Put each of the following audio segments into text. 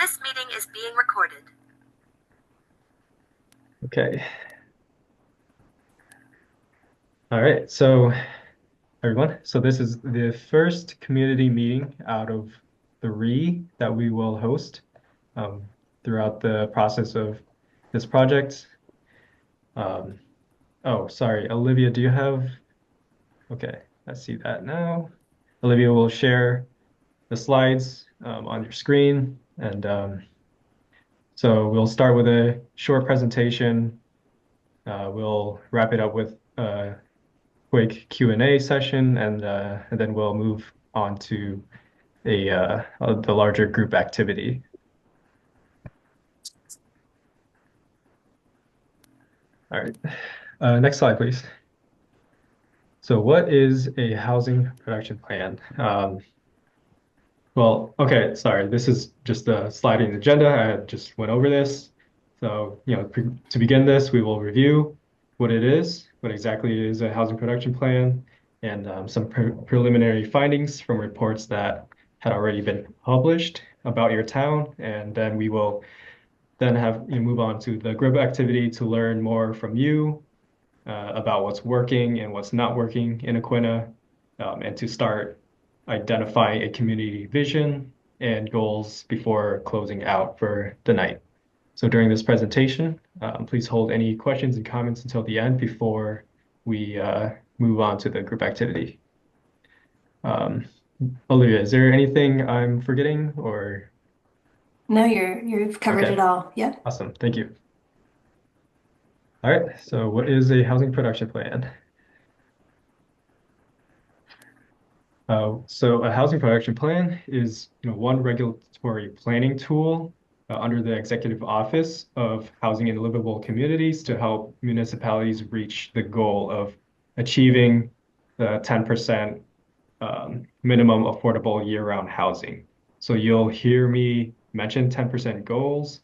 This meeting is being recorded. Okay. All right. So, everyone, so this is the first community meeting out of three that we will host um, throughout the process of this project. Um, oh, sorry, Olivia, do you have? Okay, I see that now. Olivia will share the slides on your screen. And so we'll start with a short presentation. We'll wrap it up with quick Q&A session, and then we'll move on to the larger group activity. All right. Next slide, please. So what is a housing production plan? Well, okay, sorry. This is just a sliding agenda. I just went over this. So, to begin this, we will review what it is, what exactly is a housing production plan, and some preliminary findings from reports that had already been published about your town. And then we will then have you move on to the group activity to learn more from you about what's working and what's not working in Aquinnah, and to start identifying a community vision and goals before closing out for the night. So during this presentation, please hold any questions and comments until the end before we move on to the group activity. Um, Olivia, is there anything I'm forgetting or? No, you've covered it Okay, all. Yep. awesome. Thank you. All right, so what is a housing production plan? So a housing production plan is, one regulatory planning tool under the Executive Office of Housing and Livable Communities to help municipalities reach the goal of achieving the 10% minimum affordable year-round housing. So you'll hear me mention 10% goals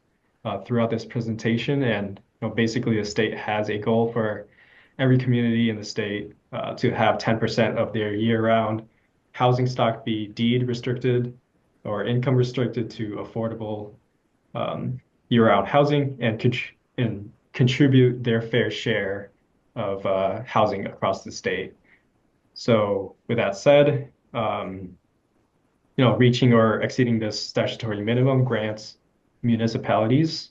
throughout this presentation, and basically the state has a goal for every community in the state to have 10% of their year-round housing stock be deed restricted or income restricted to affordable year-round housing and contribute their fair share of housing across the state. So with that said, reaching or exceeding this statutory minimum grants municipalities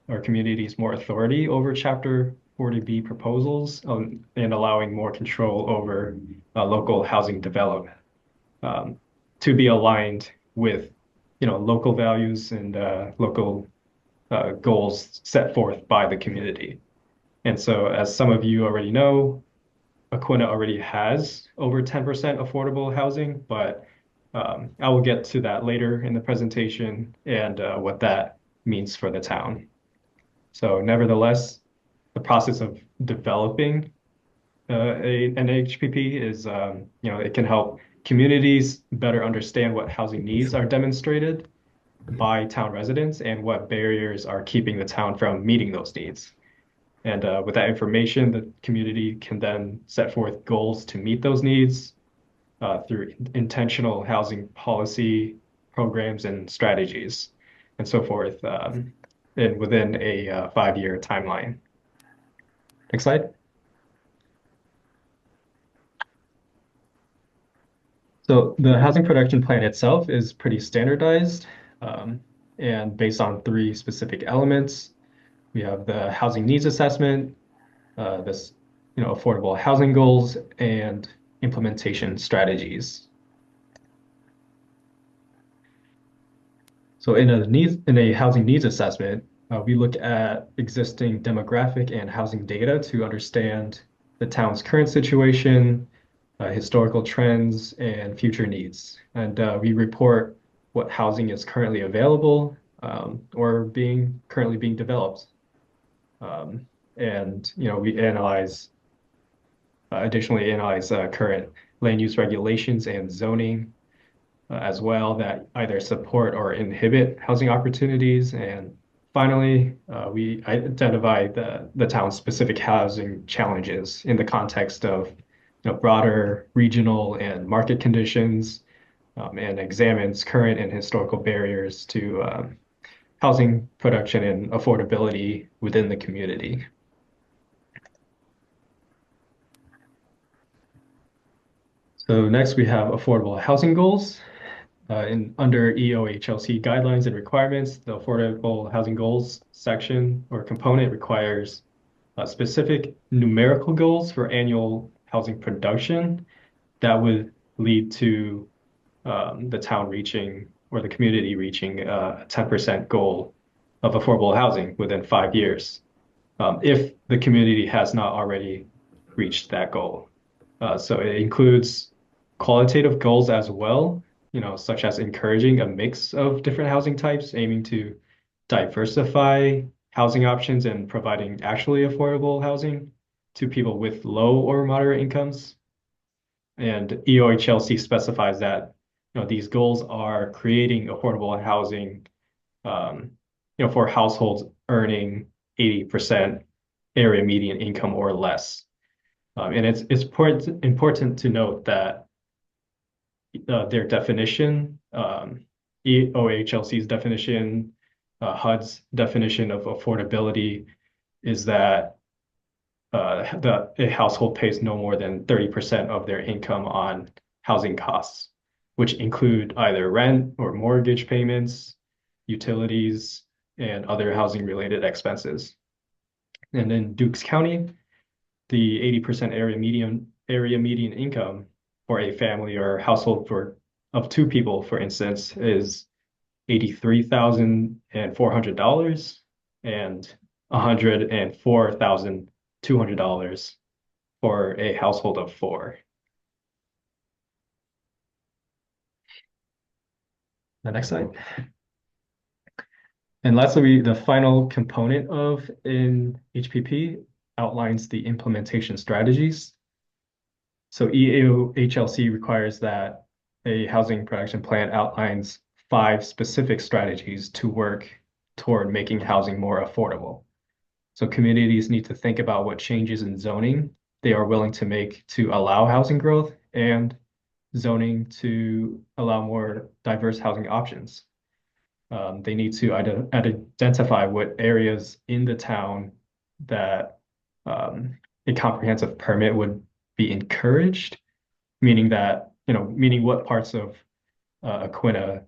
or communities more authority over Chapter 40B proposals and allowing more control over local housing development um, to be aligned with, local values and local goals set forth by the community. And so, as some of you already know, Aquinnah already has over 10% affordable housing, but I will get to that later in the presentation and what that means for the town. So nevertheless, the process of developing an HPP is, it can help communities better understand what housing needs are demonstrated by town residents and what barriers are keeping the town from meeting those needs. And with that information, the community can then set forth goals to meet those needs through intentional housing policy programs and strategies and so forth, and within a 5-year timeline. Next slide. So the housing production plan itself is pretty standardized um, and based on three specific elements. We have the housing needs assessment, this, affordable housing goals, and implementation strategies. So in a housing needs assessment, we look at existing demographic and housing data to understand the town's current situation, historical trends, and future needs. And we report what housing is currently available or currently being developed. Um, and we additionally analyze current land use regulations and zoning as well that either support or inhibit housing opportunities. And finally, we identify the town's specific housing challenges in the context of broader regional and market conditions, and examines current and historical barriers to housing production and affordability within the community. So next we have affordable housing goals. Under EOHLC guidelines and requirements, the affordable housing goals section or component requires specific numerical goals for annual housing production that would lead to the town reaching or the community reaching a 10% goal of affordable housing within 5 years, if the community has not already reached that goal. So it includes qualitative goals as well, such as encouraging a mix of different housing types, aiming to diversify housing options and providing actually affordable housing to people with low or moderate incomes. And EOHLC specifies that these goals are creating affordable housing um, for households earning 80% area median income or less. And it's important to note that their definition, EOHLC's definition, HUD's definition of affordability is that a household pays no more than 30% of their income on housing costs, which include either rent or mortgage payments, utilities, and other housing related expenses. And in Dukes County, the 80% area median income for a family or household of two people, for instance, is $83,400 and $104,200 for a household of four. The next slide. And lastly, the final component of an HPP outlines the implementation strategies. So EAHLC requires that a housing production plan outlines 5 specific strategies to work toward making housing more affordable. So communities need to think about what changes in zoning they are willing to make to allow housing growth and zoning to allow more diverse housing options. They need to identify what areas in the town that a comprehensive permit would be encouraged, meaning what parts of Aquinnah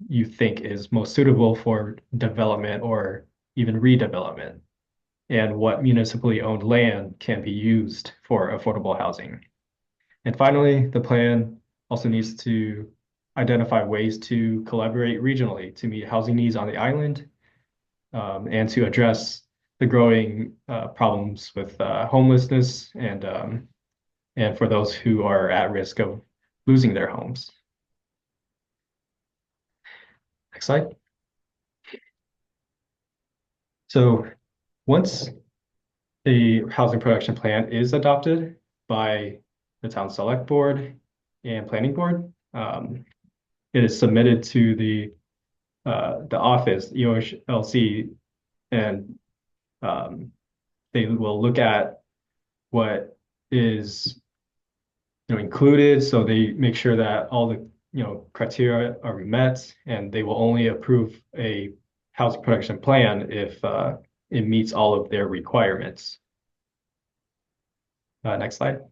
you think is most suitable for development or even redevelopment, and what municipally owned land can be used for affordable housing. And finally, the plan also needs to identify ways to collaborate regionally to meet housing needs on the island, and to address the growing problems with homelessness and for those who are at risk of losing their homes. Next slide. So once a housing production plan is adopted by the town select board and planning board, it is submitted to the office, EOHLC, and they will look at what is included. So they make sure that all the criteria are met, and they will only approve a housing production plan if it meets all of their requirements. Next slide.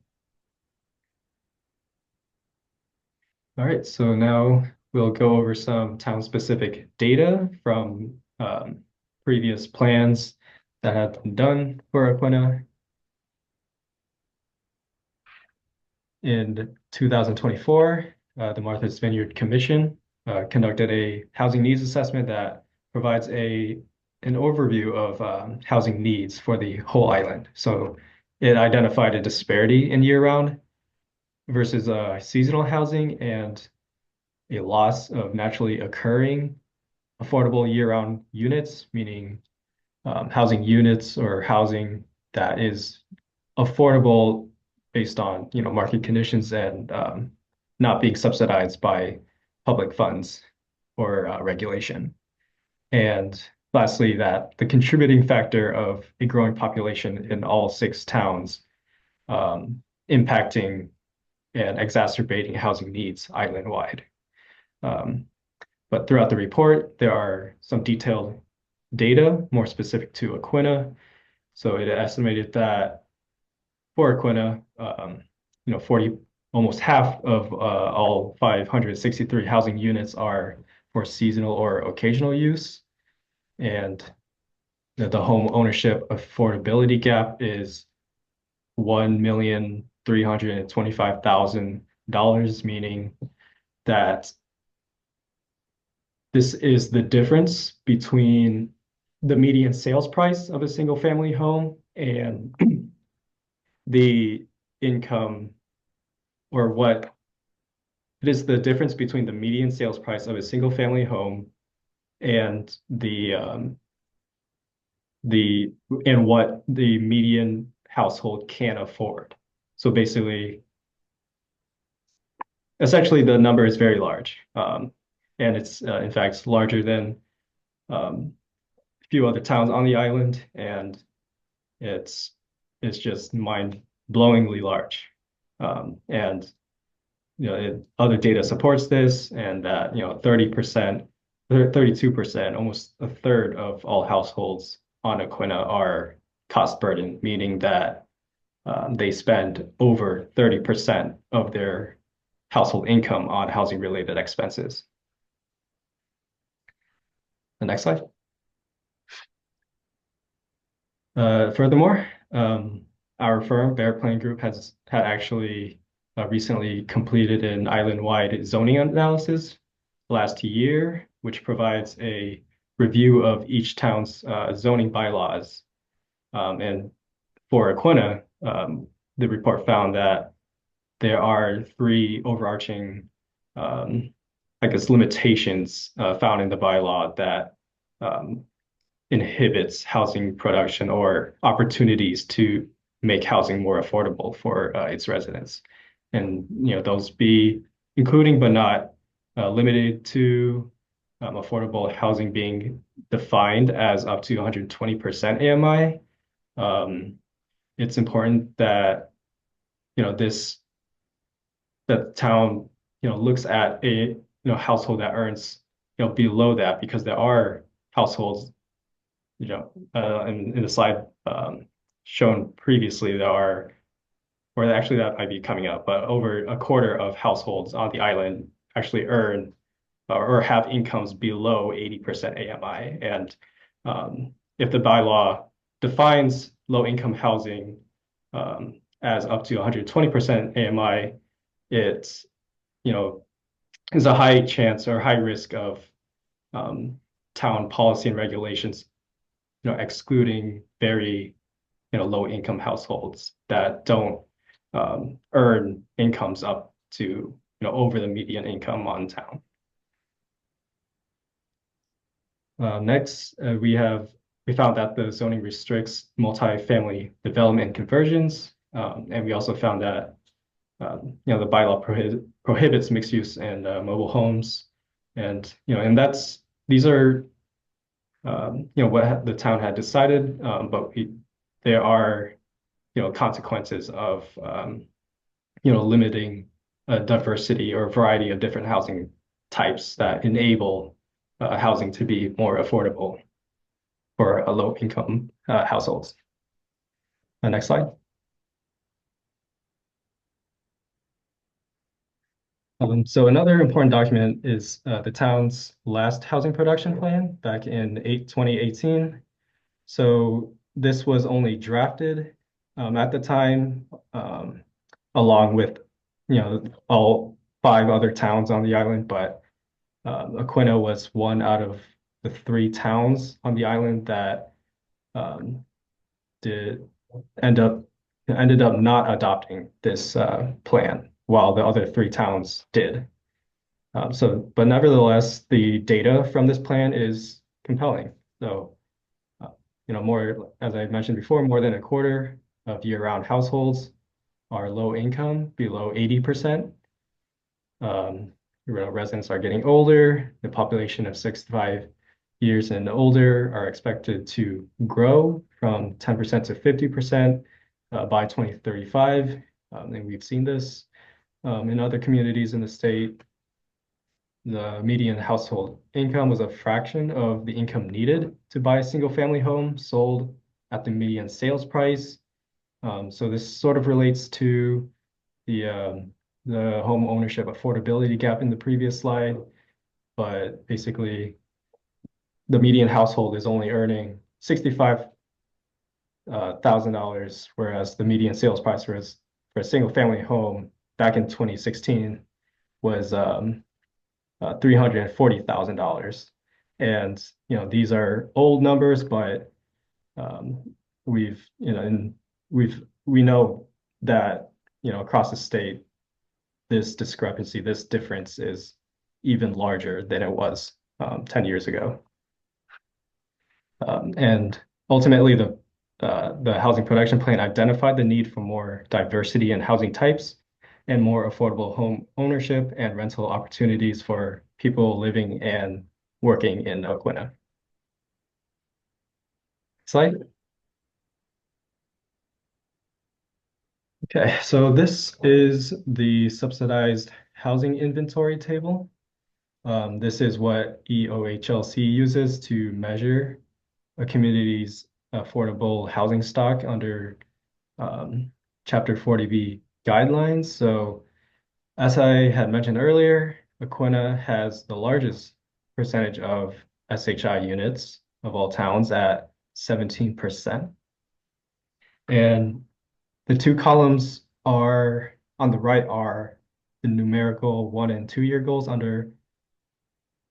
All right, so now we'll go over some town-specific data from previous plans that have been done for Aquinnah. In 2024, the Martha's Vineyard Commission conducted a housing needs assessment that provides an overview of housing needs for the whole island. So it identified a disparity in year-round versus seasonal housing and a loss of naturally occurring affordable year-round units, meaning housing units or housing that is affordable based on market conditions and not being subsidized by public funds or regulation. And lastly, that the contributing factor of a growing population in all 6 towns impacting and exacerbating housing needs island-wide. But throughout the report, there are some detailed data more specific to Aquinnah. So it estimated that for Aquinnah, 40, almost half of all 563 housing units are for seasonal or occasional use. And the home ownership affordability gap is $1,325,000, meaning that this is the difference between the median sales price of a single family home and the income, or what it is the difference between the median sales price of a single family home and the and what the median household can afford. So basically, essentially, the number is very large, and it's in fact larger than a few other towns on the island, and it's it's just mind-blowingly large. And other data supports this, and that 30%, 32%, almost a third of all households on Aquinnah are cost burden, meaning that they spend over 30% of their household income on housing related expenses. The next slide. Furthermore, our firm, Bear Plane Group, had actually recently completed an island-wide zoning analysis last year, which provides a review of each town's zoning bylaws. And for Aquinnah, the report found that there are three overarching, I guess, limitations found in the bylaw that inhibits housing production or opportunities to make housing more affordable for its residents. And those be including but not limited to affordable housing being defined as up to 120% AMI. It's important that this that the town looks at a household that earns below that, because there are households in the slide shown previously, there are, or actually that might be coming up, but over a quarter of households on the island actually earn or have incomes below 80% AMI. And if the bylaw defines low income housing as up to 120% AMI, it's, is a high chance or high risk of town policy and regulations excluding very low income households that don't earn incomes up to over the median income on town. Next, we found that the zoning restricts multifamily development conversions, and we also found that the bylaw prohibits mixed use and mobile homes, and these are what the town had decided, but there are consequences of limiting a diversity or variety of different housing types that enable housing to be more affordable for low income households. Next slide. So another important document is the town's last housing production plan back in 2018. So this was only drafted at the time, along with all 5 other towns on the island, but Aquinnah was one out of the 3 towns on the island that did ended up not adopting this plan, while the other 3 towns did. But nevertheless, the data from this plan is compelling. So, more, as I mentioned before, more than a quarter of year-round households are low income, below 80%. Residents are getting older. The population of 65 years and older are expected to grow from 10% to 50% by 2035. And we've seen this in other communities in the state. the median household income was a fraction of the income needed to buy a single family home sold at the median sales price. So this sort of relates to the home ownership affordability gap in the previous slide, but basically the median household is only earning $65,000, whereas the median sales price for a single family home back in 2016 was $340,000. And these are old numbers, but um, we've you know and we know that across the state this discrepancy, this difference is even larger than it was 10 years ago. And ultimately, the housing production plan identified the need for more diversity in housing types and more affordable home ownership and rental opportunities for people living and working in Aquinnah. Slide. Okay, so this is the subsidized housing inventory table. This is what EOHLC uses to measure a community's affordable housing stock under Chapter 40B guidelines. So as I had mentioned earlier, Aquinnah has the largest percentage of SHI units of all towns at 17%. And the two columns are on the right are the numerical 1 and 2 year goals under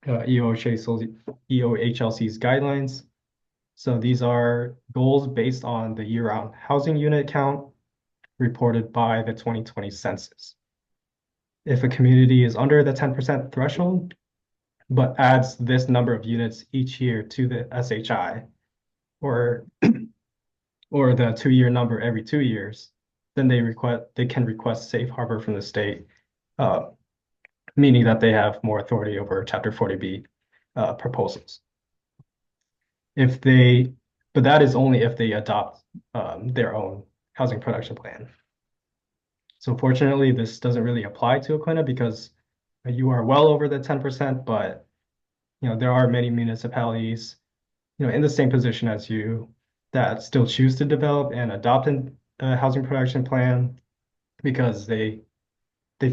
EOHLC's guidelines. So these are goals based on the year-round housing unit count reported by the 2020 census. If a community is under the 10% threshold, but adds this number of units each year to the SHI, or the 2 year number every 2 years, then they can request safe harbor from the state, meaning that they have more authority over Chapter 40B proposals. But that is only if they adopt their own housing production plan. So fortunately, this doesn't really apply to Aquinnah because you are well over the 10%, but there are many municipalities in the same position as you that still choose to develop and adopt a housing production plan because they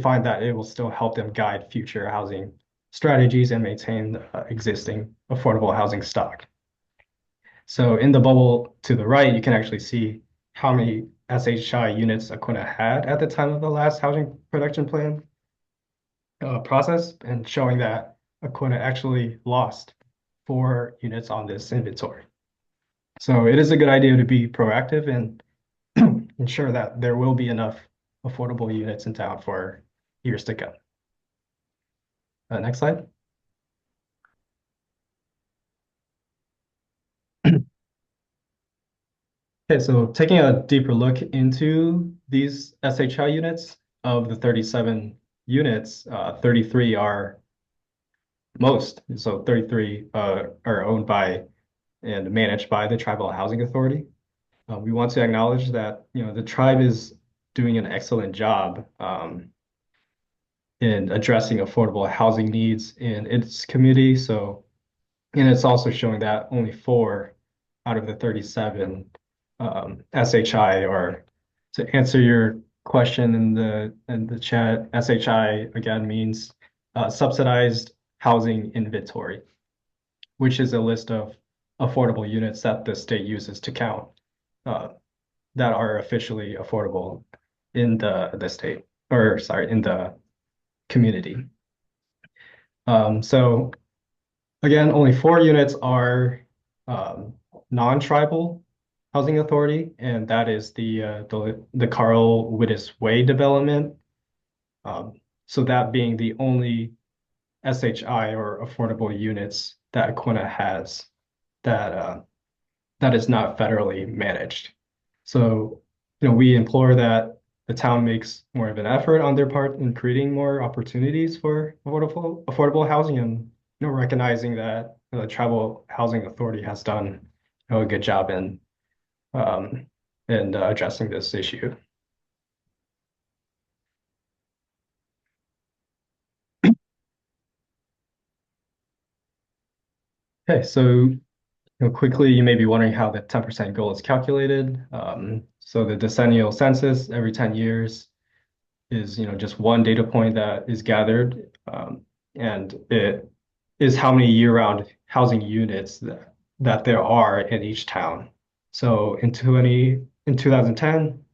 find that it will still help them guide future housing strategies and maintain existing affordable housing stock. So in the bubble to the right, you can actually see how many SHI units Aquinnah had at the time of the last housing production plan process, and showing that Aquinnah actually lost 4 units on this inventory. So it is a good idea to be proactive and ensure that there will be enough affordable units in town for years to come. Next slide. Okay, so taking a deeper look into these SHI units, of the 37 units, 33 are most. So 33 are owned by and managed by the Tribal Housing Authority. We want to acknowledge that the tribe is doing an excellent job in addressing affordable housing needs in its community. And it's also showing that only 4 out of the 37 SHI, or to answer your question in the chat, SHI again means subsidized housing inventory, which is a list of affordable units that the state uses to count that are officially affordable in the state, or sorry, in the community. So again, only 4 units are non-tribal housing authority, and that is the Carl Wittes Way development. So that being the only SHI or affordable units that Aquinnah has that is not federally managed. So we implore that the town makes more of an effort on their part in creating more opportunities for affordable housing, and recognizing that the Tribal Housing Authority has done a good job in addressing this issue. Okay, so quickly, you may be wondering how the 10% goal is calculated. So the decennial census every 10 years is, just one data point that is gathered, and it is how many year-round housing units that there are in each town. So in 2010,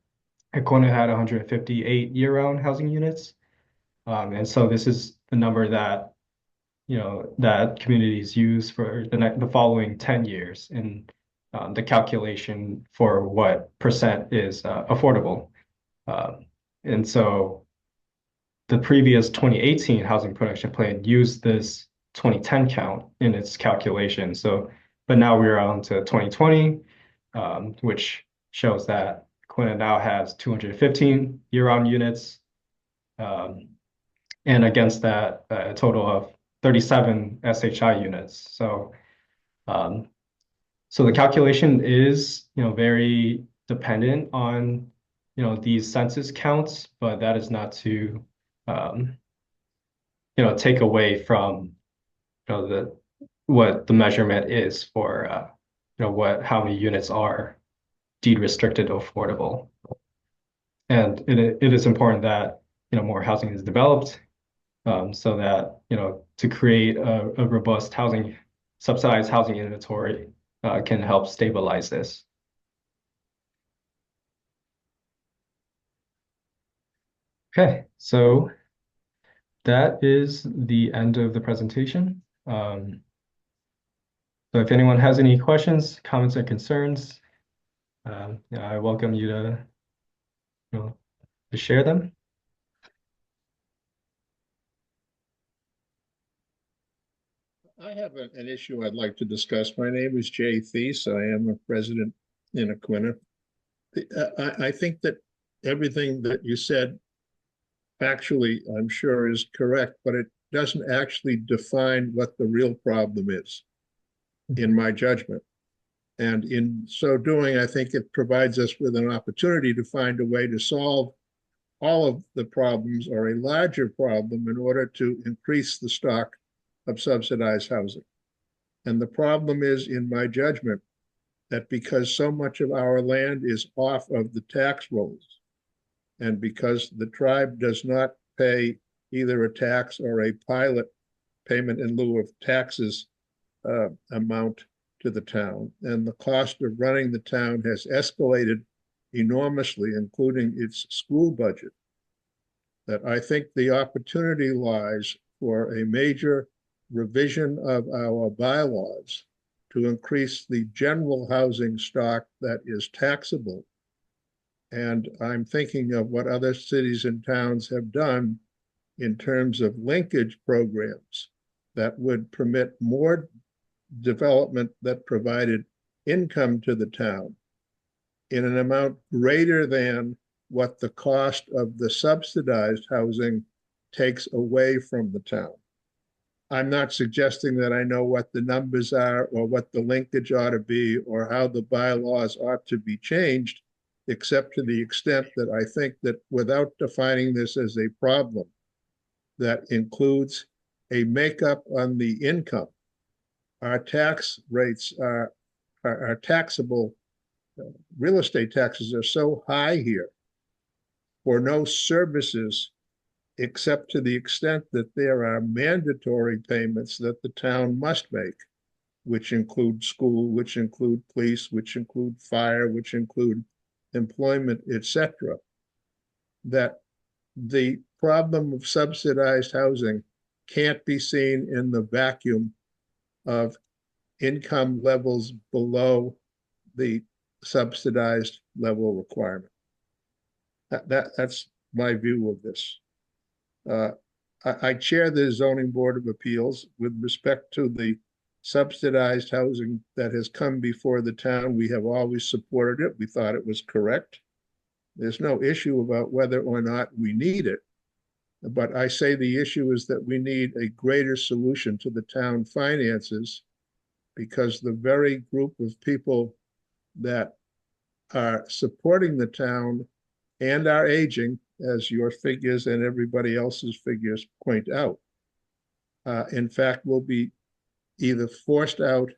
Aquinnah had 158 year-round housing units, and so this is the number that that communities use for the following 10 years in the calculation for what percent is affordable. Um, and so the previous 2018 housing production plan used this 2010 count in its calculation. So, but now we're on to 2020, which shows that Quinna now has 215 year-round units, um, and against that, a total of 37 SHI units. Um, so the calculation is, very dependent on, these census counts, but that is not to, um, take away from, the what the measurement is for, how many units are deed restricted affordable. And it is important that, more housing is developed, so that, to create a robust subsidized housing inventory can help stabilize this. Okay, so that is the end of the presentation. So if anyone has any questions, comments, or concerns, I welcome you to, to share them. I have an issue I'd like to discuss. My name is Jay Thies. I am a resident in Aquinnah. I think that everything that you said factually, I'm sure, is correct, but it doesn't actually define what the real problem is, in my judgment. And in so doing, I think it provides us with an opportunity to find a way to solve all of the problems or a larger problem in order to increase the stock of subsidized housing. And the problem is, in my judgment, that because so much of our land is off of the tax rolls, and because the tribe does not pay either a tax or a pilot payment in lieu of taxes amount to the town, and the cost of running the town has escalated enormously, including its school budget, that I think the opportunity lies for a major revision of our bylaws to increase the general housing stock that is taxable. And I'm thinking of what other cities and towns have done in terms of linkage programs that would permit more development that provided income to the town in an amount greater than what the cost of the subsidized housing takes away from the town. I'm not suggesting that I know what the numbers are or what the linkage ought to be or how the bylaws ought to be changed, except to the extent that I think that without defining this as a problem that includes a makeup on the income, our tax rates are taxable. Real estate taxes are so high here for no services except to the extent that there are mandatory payments that the town must make, which include school, which include police, which include fire, which include employment, etc., that the problem of subsidized housing can't be seen in the vacuum of income levels below the subsidized level requirement. That's my view of this. I chair the Zoning Board of Appeals. With respect to the subsidized housing that has come before the town, we have always supported it. We thought it was correct. There's no issue about whether or not we need it. But I say the issue is that we need a greater solution to the town finances, because the very group of people that are supporting the town and are aging, as your figures and everybody else's figures point out, in fact, will be either forced out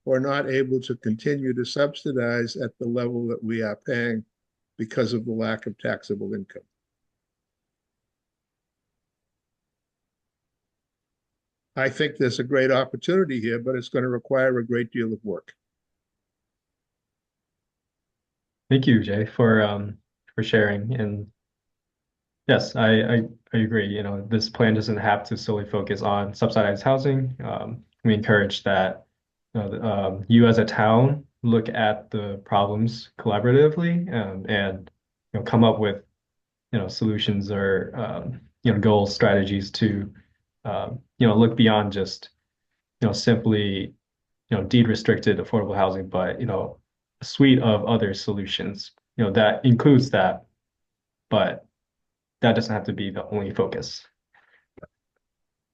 or not able to continue to subsidize at the level that we are paying because of the lack of taxable income. I think there's a great opportunity here, but it's going to require a great deal of work. Thank you, Jay, for sharing. And yes, I agree. You know, this plan doesn't have to solely focus on subsidized housing. We encourage that you as a town look at the problems collaboratively, and come up with solutions or goals, strategies to look beyond just simply deed restricted affordable housing, but a suite of other solutions that includes that, but that doesn't have to be the only focus.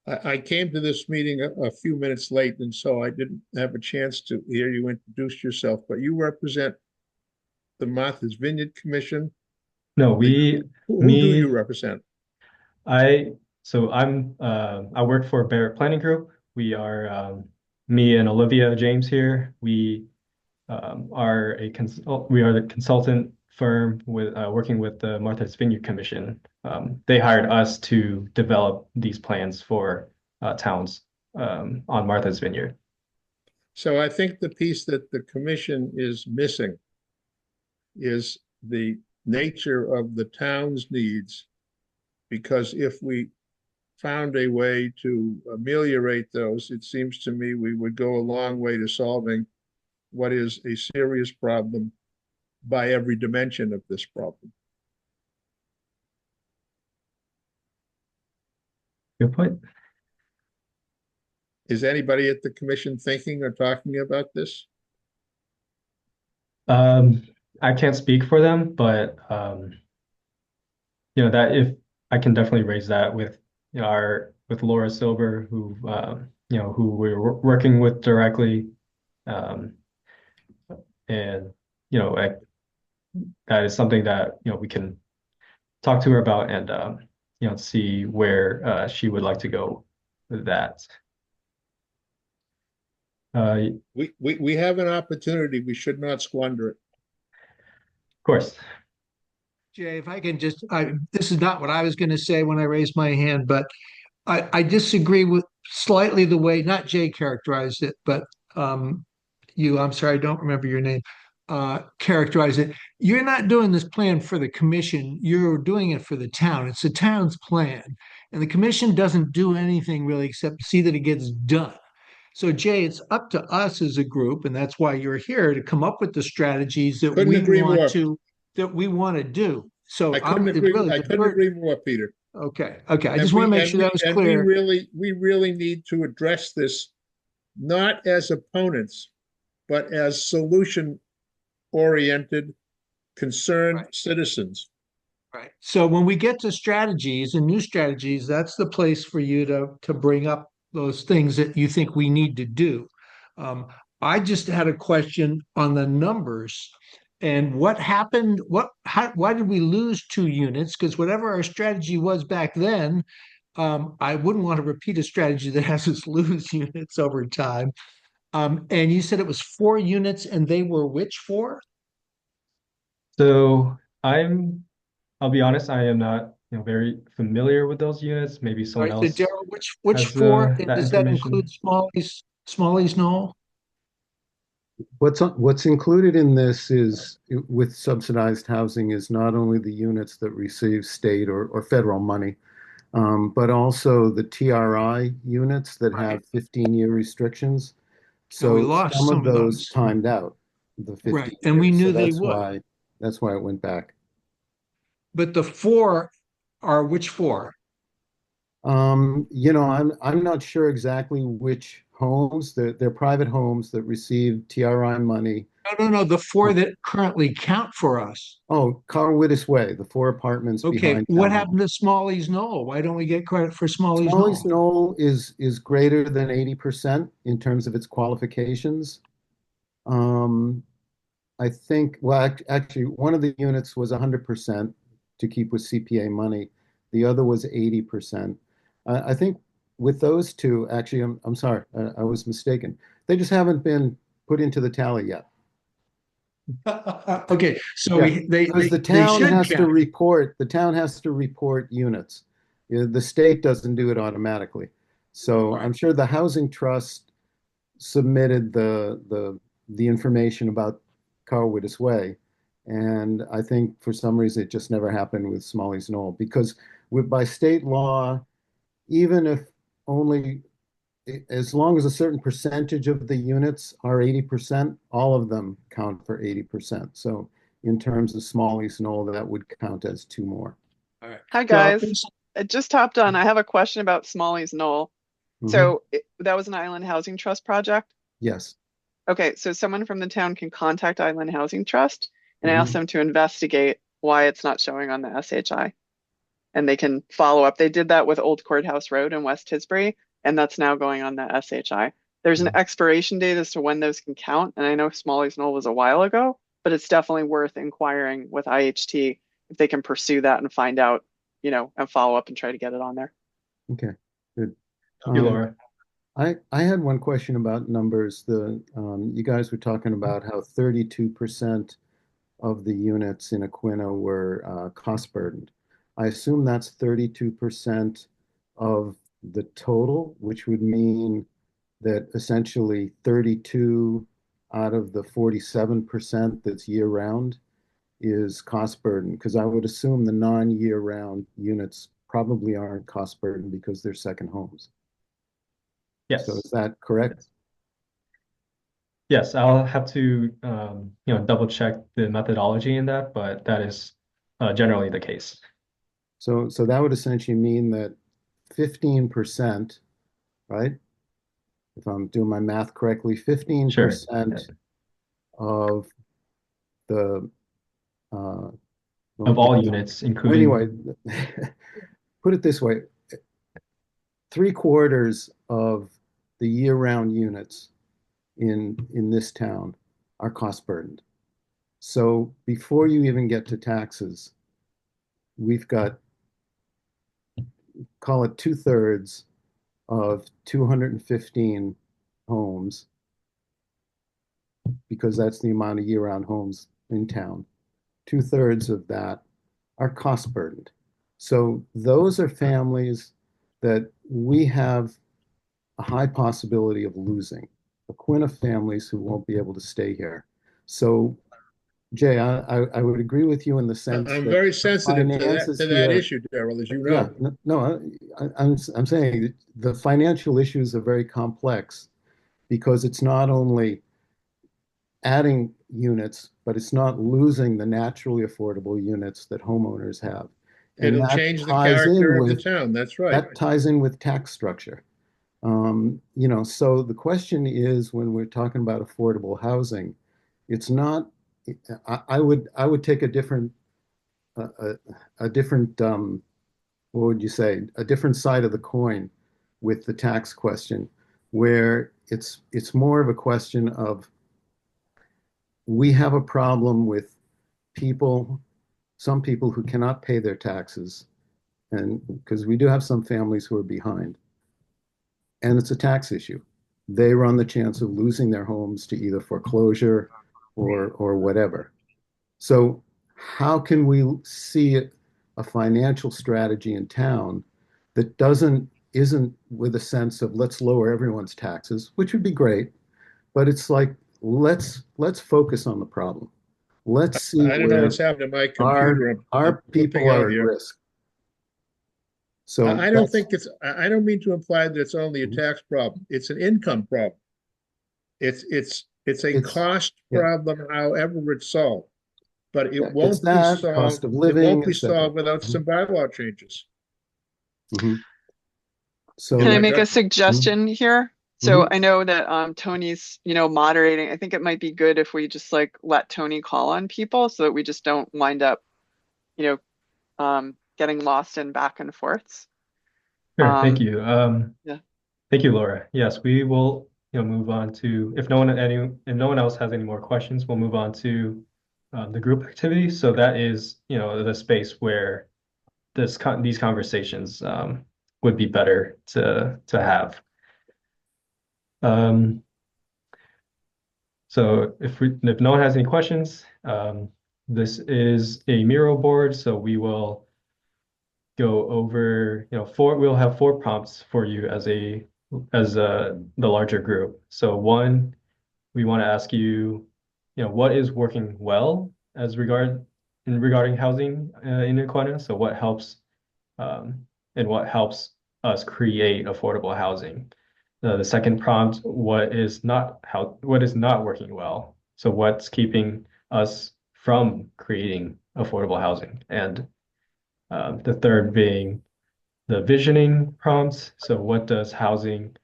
I came to this meeting a few minutes late, and so I didn't have a chance to hear you introduce yourself, but you represent the Martha's Vineyard Commission. No, Who do you represent? I I work for Barrett Planning Group. We are me and Olivia James here. We we are the consultant firm with working with the Martha's Vineyard Commission. They hired us to develop these plans for towns on Martha's Vineyard. So I think the piece that the commission is missing is the nature of the town's needs, because if we found a way to ameliorate those, it seems to me we would go a long way to solving what is a serious problem by every dimension of this problem. Good point. Is anybody at the commission thinking or talking about this? I can't speak for them, but that if I can definitely raise that with with Laura Silver, who we're working with directly, and that is something that we can talk to her about, and see where she would like to go with that. We have an opportunity. We should not squander it. Of course. Jay, if I can just, this is not what I was going to say when I raised my hand, but I disagree with slightly the way, not Jay characterized it, but I'm sorry, I don't remember your name, characterize it. You're not doing this plan for the commission, you're doing it for the town. It's the town's plan. And the commission doesn't do anything really except see that it gets done. So Jay, it's up to us as a group, and that's why you're here, to come up with the strategies that we want to do. So I couldn't agree more, Peter. Okay. I just want to make sure that was clear. We really need to address this not as opponents, but as solution-oriented, concerned citizens. Right. So when we get to strategies and new strategies, that's the place for you to bring up those things that you think we need to do. I just had a question on the numbers. And what happened? Why did we lose 2 units? Because whatever our strategy was back then, I wouldn't want to repeat a strategy that has us lose units over time. And you said it was 4 units, and they were which 4? So I'll be honest, I am not very familiar with those units. Maybe someone else. Daryl, which 4? Does that include Smalley's Knoll? What's included in this is, with subsidized housing, is not only the units that receive state or federal money, but also the TRI units that have 15-year restrictions. So we lost some of those those. timed out the 15 Right, and we years. knew So they that's would. That's why it went back. But the 4 are which 4? I'm not sure exactly which homes. They're private homes that receive TRI money. No. The 4 that currently count for us. Oh, Carl Wittes Way, the 4 apartments Okay, behind. what happened to Smalley's Knoll? Why don't we get credit for Smalley's Knoll? Smalley's Knoll is greater than 80% in terms of its qualifications. I think, well, actually, one of the units was 100% to keep with CPA money. The other was 80%. I think with those two, actually, I'm sorry, I was mistaken. They just haven't been put into the tally yet. Okay, so Yeah, because the they town should has to count. report, units. The state doesn't do it automatically. So I'm sure the housing trust submitted the information about Carwoodus Way. And I think for some reason it just never happened with Smalley's Knoll because by state law, even if only as long as a certain percentage of the units are 80%, all of them count for 80%. So in terms of Smalley's Knoll, that would count as two more. All right. Hi Well, guys, I just hopped on. I have a question about Smalley's Knoll. Mhm. That was an Island Housing Trust project. Yes. Okay, so someone from the town can contact Island Housing Trust and ask Mhm. them to investigate why it's not showing on the SHI. And they can follow up. They did that with Old Courthouse Road in West Tisbury, and that's now going on the SHI. There's an expiration date as to when those can count, and I know Smalley's Knoll was a while ago, but it's definitely worth inquiring with IHT if they can pursue that and find out, and follow up and try to get it on there. Okay. Good. Thank you, Laura. I had one question about numbers. You guys were talking about how 32% of the units in Aquinnah were cost burdened. I assume that's 32% of the total, which would mean that essentially 32 out of the 47% that's year round is cost burden. Because I would assume the non-year round units probably aren't cost burden because they're second homes. Yes. So is that correct? Yes, I'll have to double check the methodology in that, but that is generally the case. So that would essentially mean that 15%, right? If I'm doing my math correctly, Sure. 15% of the Of all units, including anyway, put it this way, 3/4 of the year-round units in this town are cost burdened. So before you even get to taxes, we've got, call it 2/3 of 215 homes, because that's the amount of year-round homes in town. 2/3 of that are cost burdened. So those are families that we have a high possibility of losing. Aquinnah families who won't be able to stay here. So, Jay, I would agree with you in the sense I'm that very the sensitive to finances that here, issue, Daryl, as you yeah, know. no, I'm saying the financial issues are very complex because it's not only adding units, but it's not losing the naturally affordable units that homeowners have. And It'll that change the ties character in of the with town. That's right. that ties in with tax structure. So the question is, when we're talking about affordable housing, it's not. I would take a different a different what would you say, a different side of the coin with the tax question, where it's more of a question of we have a problem with people, some people who cannot pay their taxes, and because we do have some families who are behind, and it's a tax issue. They run the chance of losing their homes to either foreclosure or whatever. So how can we see a financial strategy in town that isn't with a sense of let's lower everyone's taxes, which would be great, but it's like let's focus on the problem. Let's see I don't know what's where happened to my our computer. our I'm people flipping are out at here. risk. So I don't think I don't mean to imply that it's only a Mhm. tax problem. It's an income problem. It's a it's cost yeah, problem, however it's solved. But yeah, it's that cost of It won't living, be etc. solved without some bylaw changes. Mhm. Can Am I So I make a jumping? suggestion here? So mhm. I know that Tony's, moderating. I think it might be good if we just like let Tony call on people so that we just don't wind up, getting lost in back and forths. Sure, thank you. Yeah. Thank you, Laura. Yes, we will, move on to if no one else has any more questions, we'll move on to the group activity. So that is, the space where these conversations would be better to have. So if no one has any questions, this is a Miro board, so we will go over, we'll have 4 prompts for you as the larger group. So one, we want to ask you, what is working well regarding housing in Aquinnah? So what helps and what helps us create affordable housing? The second prompt, what is not working well? So what's keeping us from creating affordable housing? And the third being the visioning prompts. So what does housing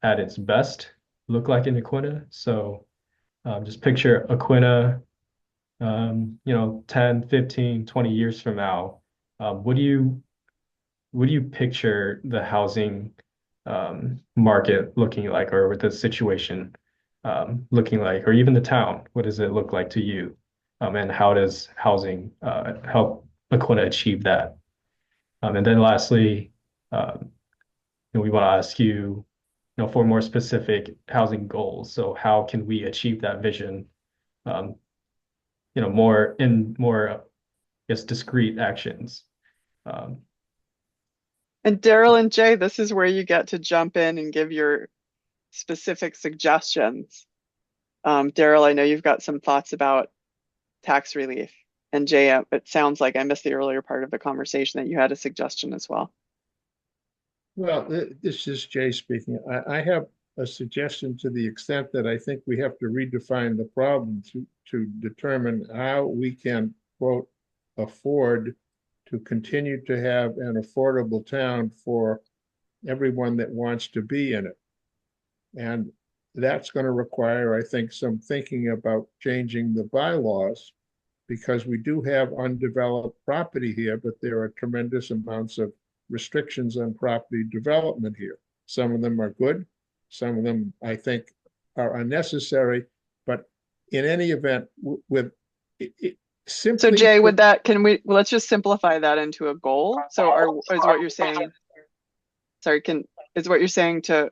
at its best look like in Aquinnah? So just picture Aquinnah, 10, 15, 20 years from now. What do you picture the housing market looking like, or with the situation looking like, or even the town? What does it look like to you? And how does housing help Aquinnah achieve that? And then lastly, we want to ask you, for more specific housing goals. So how can we achieve that vision, more, I guess, discrete actions? And Daryl and Jay, this is where you get to jump in and give your specific suggestions. Daryl, I know you've got some thoughts about tax relief. And Jay, it sounds like I missed the earlier part of the conversation that you had a suggestion as well. Well, this is Jay speaking. I have a suggestion to the extent that I think we have to redefine the problem to determine how we can, quote, afford to continue to have an affordable town for everyone that wants to be in it. And that's going to require, I think, some thinking about changing the bylaws, because we do have undeveloped property here, but there are tremendous amounts of restrictions on property development here. Some of them are good. Some of them, I think, are unnecessary. But in any event, with it simply. So Jay, let's just simplify that into a goal. So is what you're saying, sorry, is what you're saying to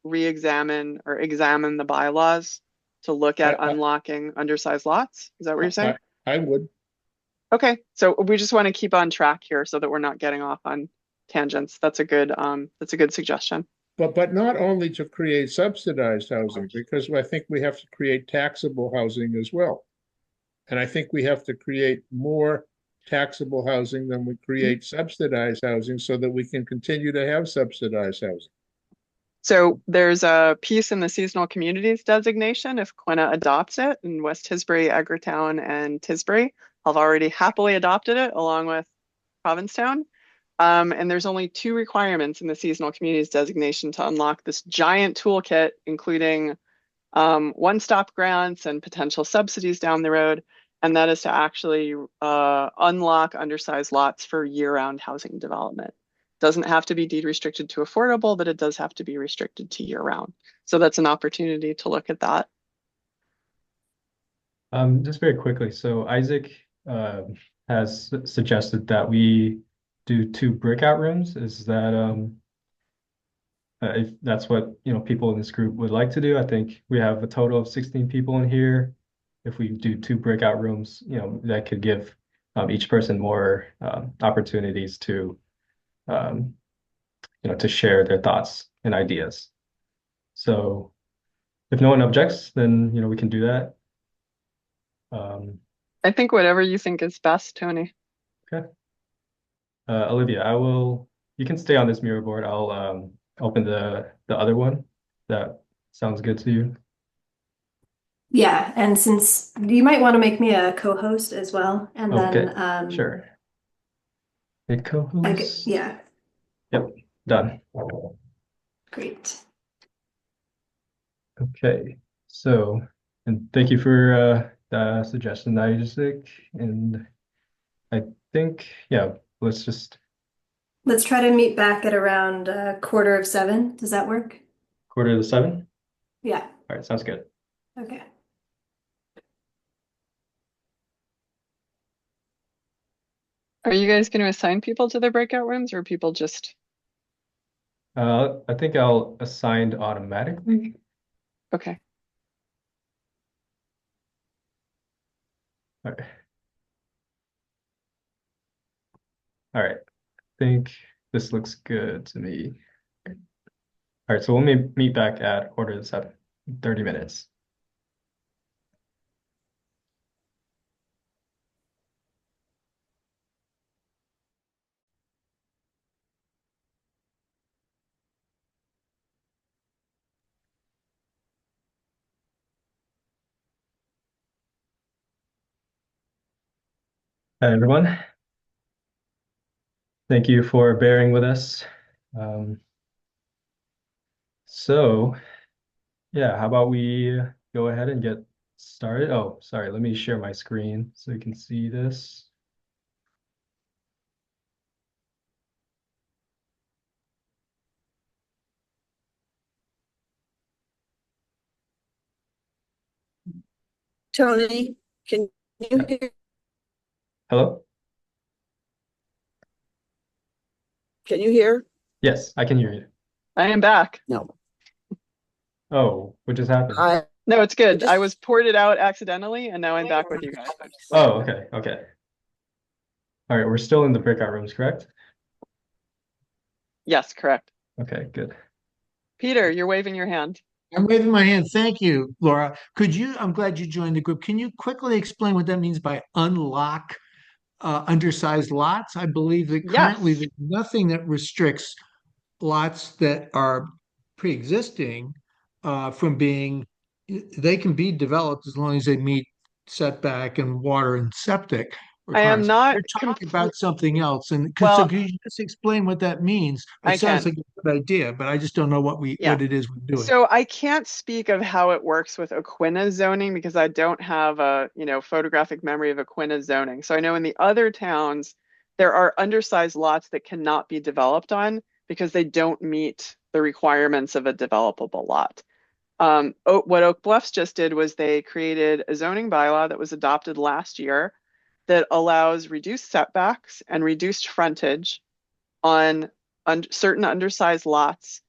re-examine or examine the bylaws to look at unlocking undersized lots? Is that what you're saying? I would. Okay, so we just want to keep on track here so that we're not getting off on tangents. That's a good suggestion. But not only to create subsidized housing, because I think we have to create taxable housing as well. And I think we have to create more taxable housing than we create subsidized housing, so that we can continue to have subsidized housing. So there's a piece in the seasonal communities designation if Aquinnah adopts it, in West Tisbury, Edgartown, and Tisbury have already happily adopted it along with Provincetown. And there's only 2 requirements in the seasonal communities designation to unlock this giant toolkit, including one-stop grants and potential subsidies down the road. And that is to actually unlock undersized lots for year-round housing development. Doesn't have to be deed restricted to affordable, but it does have to be restricted to year-round. So that's an opportunity to look at that. Just very quickly, so Isaac has suggested that we do 2 breakout rooms. Is that if that's what people in this group would like to do? I think we have a total of 16 people in here. If we do 2 breakout rooms, that could give each person more opportunities to to share their thoughts and ideas. So if no one objects, then we can do that. I think whatever you think is best, Tony. Okay. Olivia, you can stay on this mirror board. I'll open the other one. That sounds good to you? Yeah, and since you might want to make me a co-host as well, and Okay, then sure. Make co-host. Yeah, Yep, done. great. Okay, so, and thank you for the suggestion, Isaac. And I think, yeah, let's Try to meet back at around 6:45. Does that work? 6:45? Yeah. All right, sounds good. Okay. Are you guys going to assign people to the breakout rooms, or people just I think I'll assign automatically. Okay. All right. All right. I think this looks good to me. All right, so we'll meet back at 6:45, 30 minutes. Hi, everyone. Thank you for bearing with us. Um, so, yeah, how about we go ahead and get started? Oh, sorry, let me share my screen so you can see this. Tony, can you Yeah. hear? Hello? Can you hear? Yes, I can hear you. I am back. No. Oh, what just happened? I No, it's good. I just was ported out accidentally, and now I'm back with you guys. Oh, okay, okay. All right, we're still in the breakout rooms, correct? Yes, correct. Okay, good. Peter, you're waving your hand. I'm waving my hand. Thank you, Laura. I'm glad you joined the group. Can you quickly explain what that means by unlock undersized lots? I believe that currently Yes. there's nothing that restricts lots that are pre-existing from being, they can be developed as long as they meet setback and water and septic I am requirements. not You're talking about something else. And so well, can you just explain what that means? It I sounds can. like a good idea, but I just don't know Yeah. what it is we're doing. So I can't speak of how it works with Aquinnah zoning because I don't have a, photographic memory of Aquinnah zoning. So I know in the other towns, there are undersized lots that cannot be developed on because they don't meet the requirements of a developable lot. What Oak Bluffs just did was they created a zoning bylaw that was adopted last year that allows reduced setbacks and reduced frontage on certain undersized lots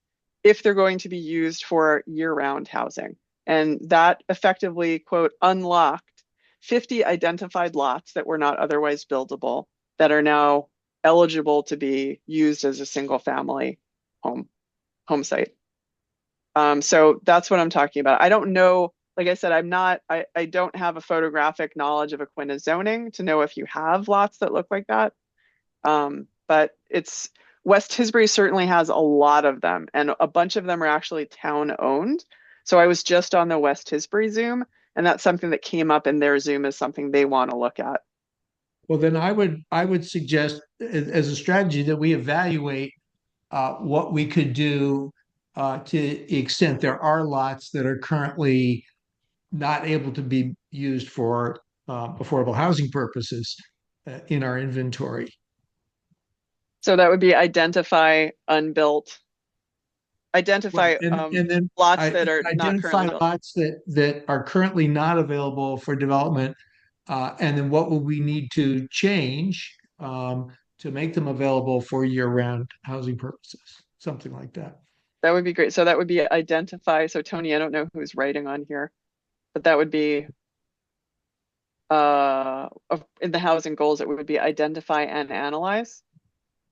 if they're going to be used for year-round housing. And that effectively, quote, unlocked 50 identified lots that were not otherwise buildable that are now eligible to be used as a single family home site. So that's what I'm talking about. I don't know, like I said, I don't have a photographic knowledge of Aquinnah zoning to know if you have lots that look like that. But West Tisbury certainly has a lot of them, and a bunch of them are actually town owned. So I was just on the West Tisbury Zoom, and that's something that came up in their Zoom as something they want to look at. Well, then I would suggest as a strategy that we evaluate what we could do to the extent there are lots that are currently not able to be used for affordable housing purposes in our inventory. So that would be identify unbuilt, Right. identify And then lots I that are not currently identify built. lots that are currently not available for development. And then what will we need to change to make them available for year-round housing purposes? Something like that. That would be great. So that would be identify. So Tony, I don't know who's writing on here, but that would be in the housing goals, it would be identify and analyze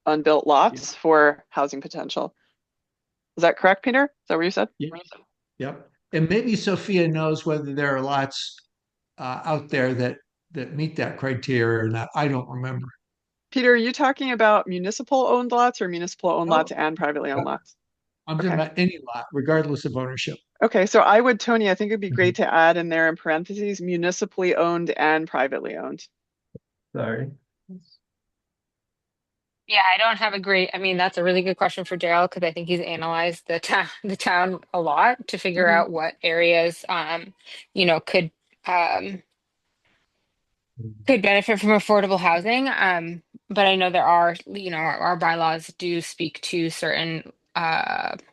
unbuilt lots for housing potential. Is that correct, Peter? Is that what you said? Yeah. Yep. And maybe Sophia knows whether there are lots out there that meet that criteria or not. I don't remember. Peter, are you talking about municipal owned lots or municipal owned lots Oh, and privately owned lots? I'm talking Okay. about any lot, regardless of ownership. Okay, so Tony, I think it'd be great to add in there in parentheses, municipally owned and privately owned. Sorry. Yeah, I don't have a great, I mean, that's a really good question for Daryl because I think he's analyzed the town a lot to figure Mhm. out what areas um could benefit from affordable housing. But I know there are, our bylaws do speak to certain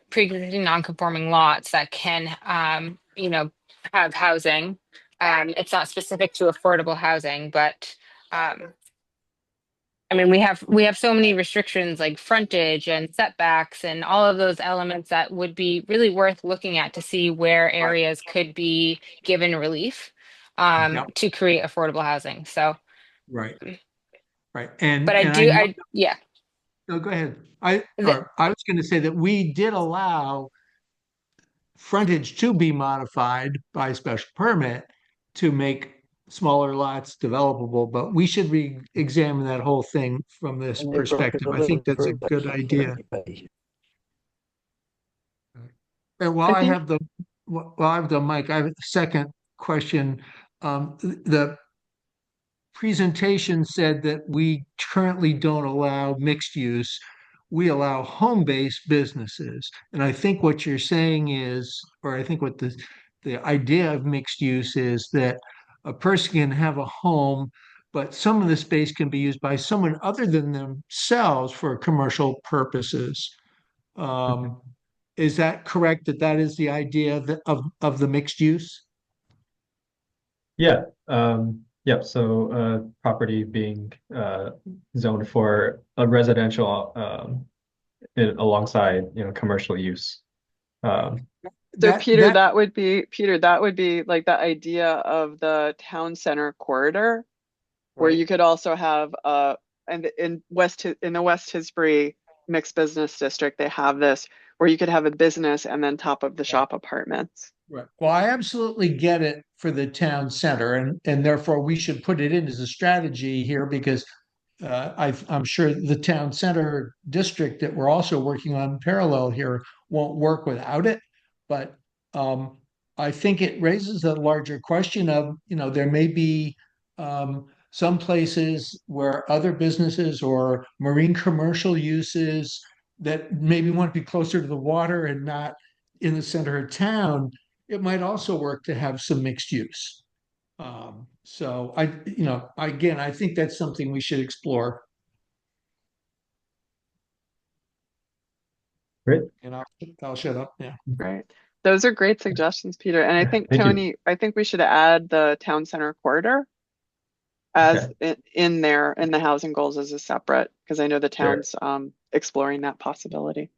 pre-existing non-conforming lots that can have housing. It's not specific to affordable housing, but I mean, we have so many restrictions like frontage and setbacks and all of those elements that would be really worth looking at to see where areas could be given relief Yeah. to create affordable housing. So, Right. Right. but And I know, yeah. no, go ahead. The- I was going to say that we did allow frontage to be modified by special permit to make smaller lots developable, but we should re-examine that whole thing from this And they broke it perspective. a I little think that's a further good for idea. everybody. And while I I think have the mic, I have a second question. The presentation said that we currently don't allow mixed use. We allow home-based businesses. And I think what you're saying is, or I think what the idea of mixed use is that a person can have a home, but some of the space can be used by someone other than themselves for commercial purposes. Um, is that correct, that that is the idea of the mixed use? Yeah. Yep. So property being zoned for a residential alongside, commercial use. Um, so That Peter, that that would be like the idea of the town center corridor, where Right. you could also have and in the West Tisbury mixed business district, they have this where you could have a business and then top of the shop apartments. Right. Well, I absolutely get it for the town center, and therefore we should put it in as a strategy here because I'm sure the town center district that we're also working on parallel here won't work without it. But um, I think it raises a larger question of, there may be some places where other businesses or marine commercial uses that maybe want to be closer to the water and not in the center of town. It might also work to have some mixed use. So again, I think that's something we should explore. great. And I'll shut up. Yeah. Right. Those are great suggestions, Peter. And I think, Thank you. Tony, I think we should add the town center corridor as Okay. in there in the housing goals as a separate, because I know the Sure. town's exploring that possibility.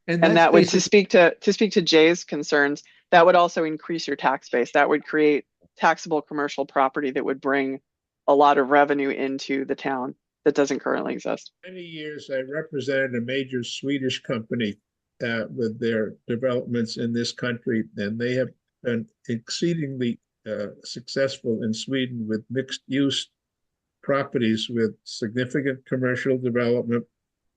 And And that's that would, to basically speak to Jay's concerns, that would also increase your tax base. That would create taxable commercial property that would bring a lot of revenue into the town that doesn't currently exist. Many years I represented a major Swedish company with their developments in this country, and they have been exceedingly successful in Sweden with mixed use properties with significant commercial development,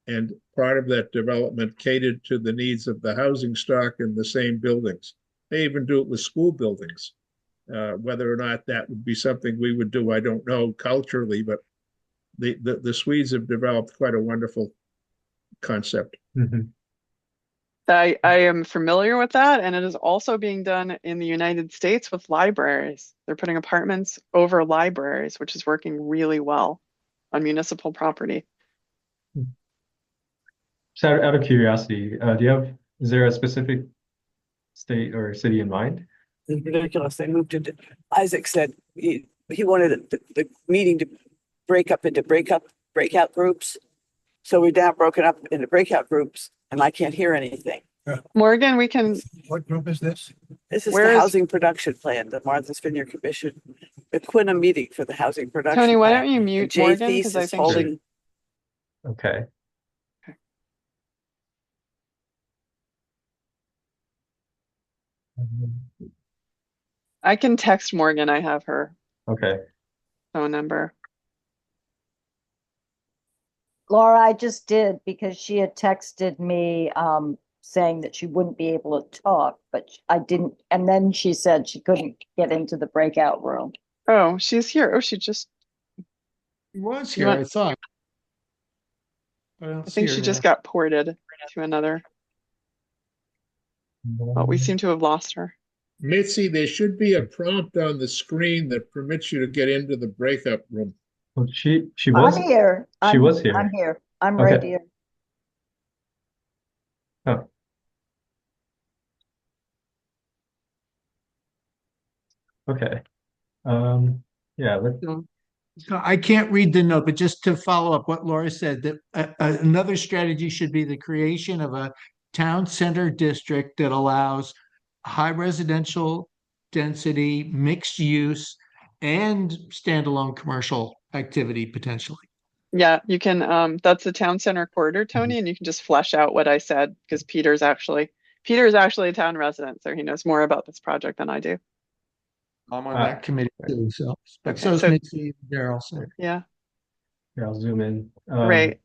and part of that development catered to the needs of the housing stock in the same buildings. They even do it with school buildings. Whether or not that would be something we would do, I don't know culturally, but the Swedes have developed quite a wonderful concept. Mhm. I am familiar with that, and it is also being done in the United States with libraries. They're putting apartments over libraries, which is working really well on municipal property. Just out of curiosity, is there a specific state or city in mind? It's ridiculous. They moved into, Isaac said he wanted the meeting to break up into breakout groups. So we're now broken up into breakout groups and I can't hear anything. Morgan, we can, What group is this? This is Where the is- Housing Production Plan, the Martha's Vineyard Commission, Aquinnah meeting for the Housing Production. Tony, why Plan. don't you And mute Jay Morgan? Thies Because I is think holding. Okay. I can text Morgan. I have her Okay. phone number. Laura, I just did because she had texted me saying that she wouldn't be able to talk, but I didn't. And then she said she couldn't get into the breakout room. Oh, she's here. Oh, she just, He was You here, want- I thought. I don't I see think her she now. just got ported to another. But we seem to have lost her. Mitzi, there should be a prompt on the screen that permits you to get into the breakup room. Well, she I'm was here. she was here. I'm here. I'm right Okay. here. Oh. Okay. Yeah, So So I can't read the note, but just to follow up what Laura said, that another strategy should be the creation of a town center district that allows high residential density, mixed use, and standalone commercial activity potentially. Yeah, you can, that's the town center corridor, Tony, and you can just flesh out what I said because Peter is actually a town resident, so he knows more about this project than I do. I'm on Uh, that committee too, so, but Okay, so is so Mitzi and Daryl. So. yeah, Here, I'll zoom in. right.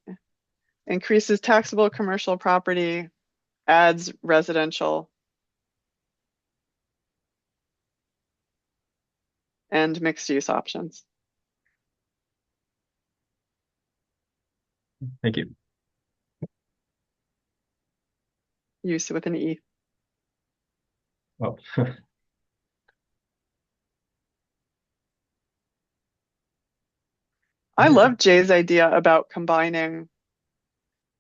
Increases taxable commercial property, adds residential, and mixed use options. Thank you. Use with an E. Oh, I love Jay's idea about combining,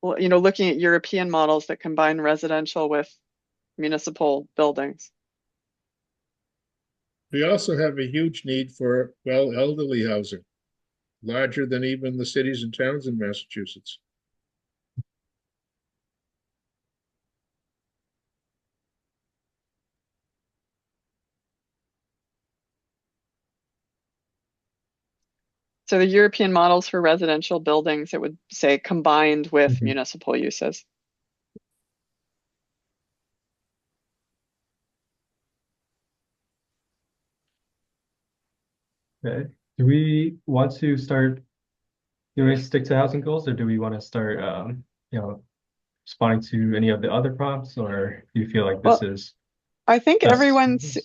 well, you know, looking at European models that combine residential with municipal buildings. We also have a huge need for, well, elderly housing, larger than even the cities and towns in Massachusetts. So the European models for residential buildings, it would say combined with municipal uses. okay. Do we want to start, do we stick to housing goals, or do we want to start, you know, responding to any of the other prompts, or do you feel like this Well, is I think best?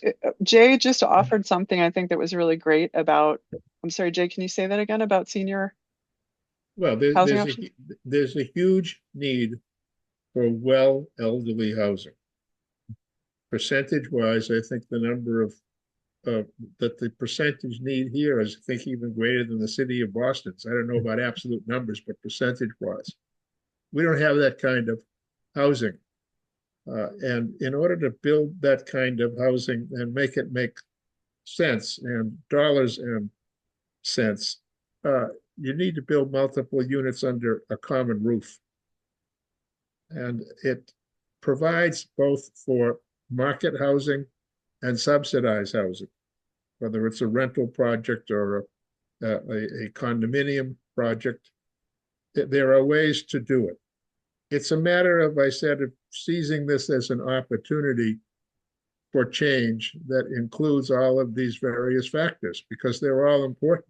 Jay just offered something I think that was really great about, I'm sorry, Jay, can you say that again about senior Well, housing options? there's a huge need for well elderly housing. Percentage wise, I think the number of that the percentage need here is, I think, even greater than the city of Boston's. I don't know about absolute numbers, but percentage wise, we don't have that kind of housing. And in order to build that kind of housing and make it make sense and dollars and cents, you need to build multiple units under a common roof. And it provides both for market housing and subsidized housing, whether it's a rental project or a condominium project. There are ways to do it. It's a matter of, I said, of seizing this as an opportunity for change that includes all of these various factors because they're all important.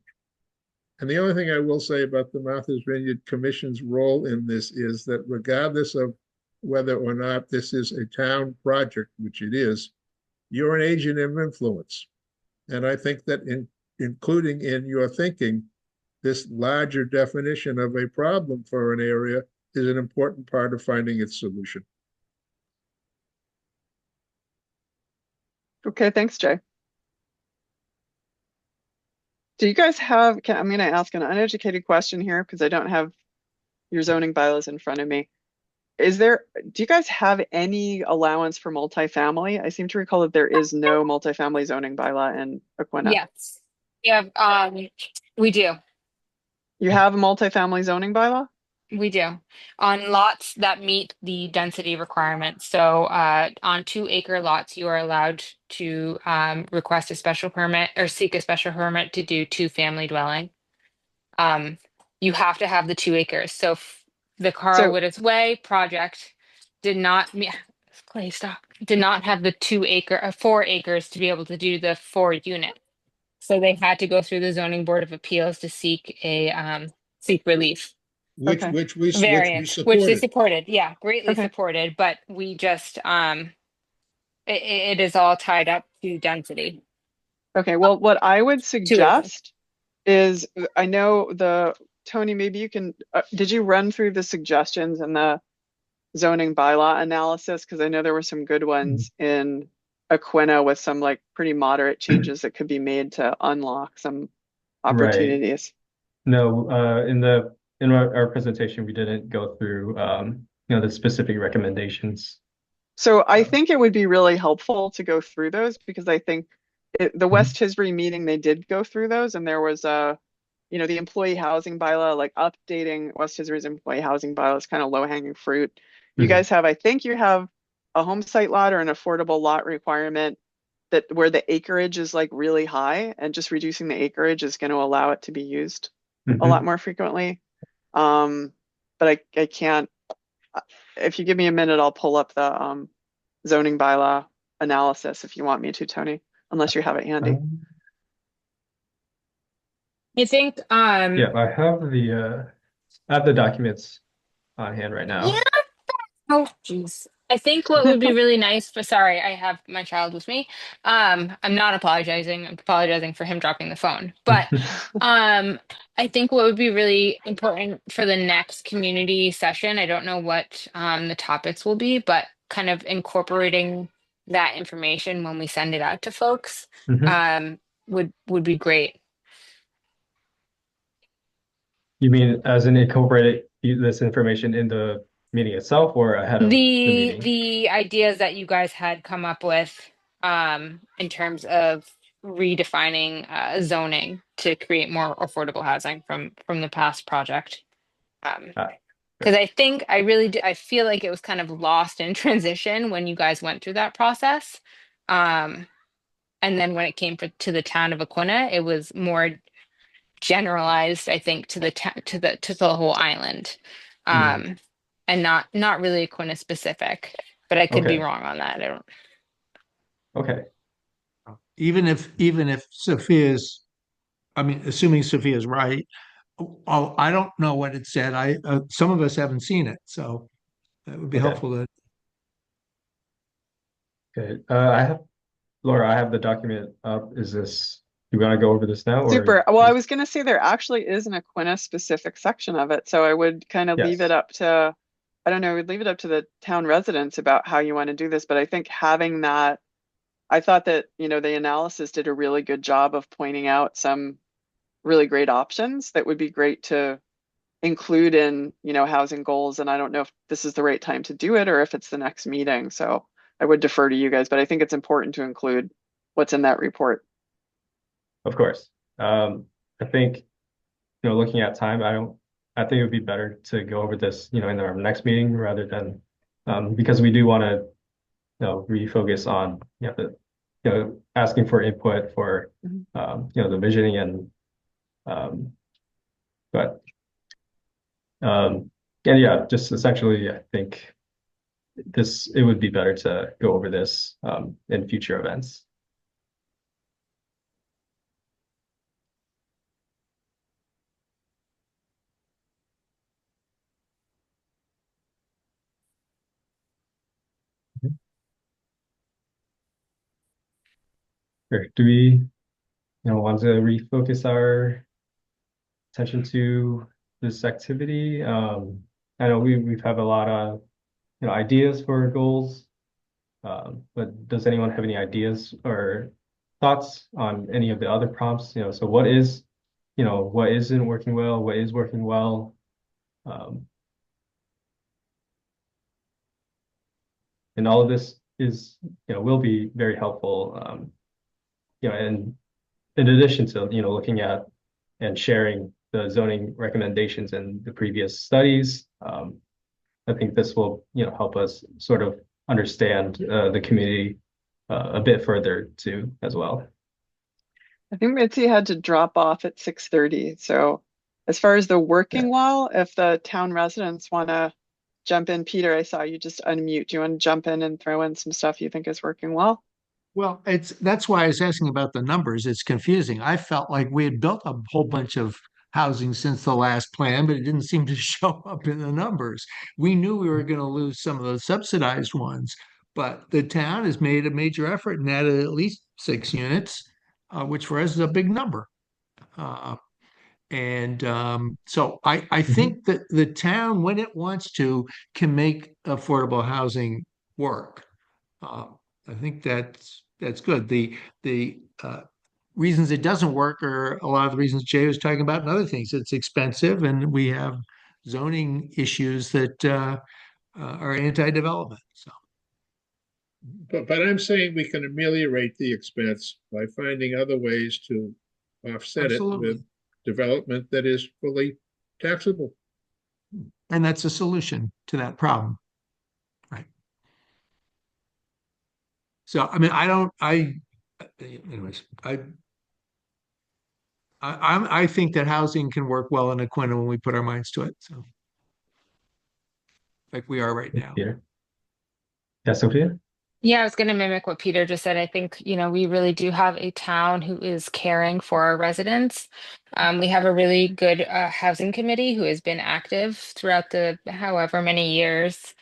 And the only thing I will say about the Martha's Vineyard Commission's role in this is that regardless of whether or not this is a town project, which it is, you're an agent of influence. And I think that including in your thinking, this larger definition of a problem for an area is an important part of finding its solution. Okay, thanks, Jay. Do you guys have, I'm going to ask an uneducated question here because I don't have your zoning bylaws in front of me. Do you guys have any allowance for multifamily? I seem to recall that there is no multifamily zoning bylaw in Aquinnah. Yes. Yeah, we do. You have a multifamily zoning bylaw? We do. On lots that meet the density requirements. So on 2-acre lots, you are allowed to request a special permit or seek a special permit to do 2-family dwelling. You have to have the 2 acres. So the Carl Wittes Way project did not Clay, stop. Did not have the 4 acres to be able to do the 4 unit. So they had to go through the zoning board of appeals to seek relief. Which we Variance, supported. which they supported, yeah, greatly Okay. supported, but we just it is all tied up to density. Okay, well, what I would 2 acres. suggest is, I know Tony, maybe you can, did you run through the suggestions and the zoning bylaw analysis? Because I know there were some good ones in Aquinnah with some like pretty moderate changes that could be made to unlock some opportunities. No, in our presentation, we didn't go through you know, the specific recommendations. So I think it would be really helpful to go through those because I think the West Tisbury meeting, they did go through those and there was a the employee housing bylaw, like updating West Tisbury's employee housing bylaw is kind of low hanging fruit. You Mhm. guys have, I think you have a home site lot or an affordable lot requirement that where the acreage is like really high, and just reducing the acreage is going to allow it to be used a lot more frequently. But I can't, if you give me a minute, I'll pull up the zoning bylaw analysis if you want me to, Tony, unless you have it handy. I think, Yeah, I have the documents on hand right yeah. now. Oh, geez. I think what would be really nice, but sorry, I have my child with me. I'm not apologizing. I'm apologizing for him dropping the phone. But I think what would be really important for the next community session, I don't know what the topics will be, but kind of incorporating that information when we send it out to folks Mhm. would be great. You mean as in incorporate this information in the meeting itself or ahead of the meeting? The ideas that you guys had come up with in terms of redefining zoning to create more affordable housing from the past project. Ah, Because I think I really I feel like it was kind of lost in transition when you guys went through that process. Um, and then when it came to the town of Aquinnah, it was more generalized, I think, to the to the whole island, mm, and not really Aquinnah specific. But I could be okay. wrong on that. I don't. Okay. Even if Sophia's, I mean, assuming Sophia's right, oh, I don't know what it said. Some of us haven't seen it, so that would be Okay. helpful to. Okay. I have Laura, I have the document up. Is this you want to go over this now or Super. Well, I was going to say there actually is an Aquinnah specific section of it. So I would kind of leave it yes. up to, I don't know, we'd leave it up to the town residents about how you want to do this. But I think having that, I thought that, the analysis did a really good job of pointing out some really great options that would be great to include in, housing goals. And I don't know if this is the right time to do it or if it's the next meeting. So I would defer to you guys, but I think it's important to include what's in that report. Of course. I think, looking at time, I think it would be better to go over this, in our next meeting rather than, because we do want to, refocus on, asking for input for, Mhm. the visioning and, but, and yeah, just essentially, I think it would be better to go over this, in future events. Or do we, want to refocus our attention to this activity? I know we've have a lot of, ideas for goals, but does anyone have any ideas or thoughts on any of the other prompts? So what isn't working well, what is working well? Um, and all of this is, will be very helpful, and in addition to, looking at and sharing the zoning recommendations in the previous studies, I think this will, help us sort of understand the community a bit further too, as well. I think Mitzi had to drop off at 6:30. So as far as the Yeah. working well, if the town residents want to jump in, Peter, I saw you just unmute. Do you want to jump in and throw in some stuff you think is working well? Well, that's why I was asking about the numbers. It's confusing. I felt like we had built a whole bunch of housing since the last plan, but it didn't seem to show up in the numbers. We knew we were going to lose some of the subsidized ones, but the town has made a major effort and added at least 6 units, which for us is a big number. Uh, and so I Mhm. think that the town, when it wants to, can make affordable housing work. Uh, I think that's good. The reasons it doesn't work are a lot of the reasons Jay was talking about and other things. It's expensive, and we have zoning issues that are anti-development. So But I'm saying we can ameliorate the expense by finding other ways to offset it with absolutely. development that is fully taxable. And that's a solution to that problem. Right. So, I mean, anyways, I think that housing can work well in Aquinnah when we put our minds to it. So, like we are right now. Peter. Yeah, Sophia? Yeah, I was going to mimic what Peter just said. I think, we really do have a town who is caring for our residents. We have a really good housing committee who has been active throughout the however many years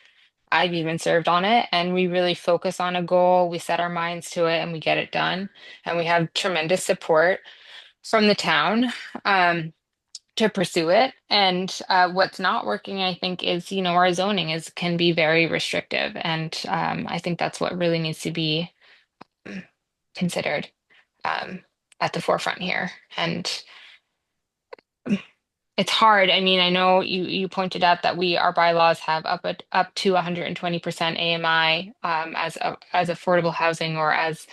I've even served on it. And we really focus on a goal, we set our minds to it, and we get it done. And we have tremendous support from the town. To pursue it. And what's not working, I think, is, our zoning can be very restrictive. And I think that's what really needs to be considered um, at the forefront here. And it's hard. I mean, I know you pointed out that our bylaws have up to 120% AMI as affordable housing or as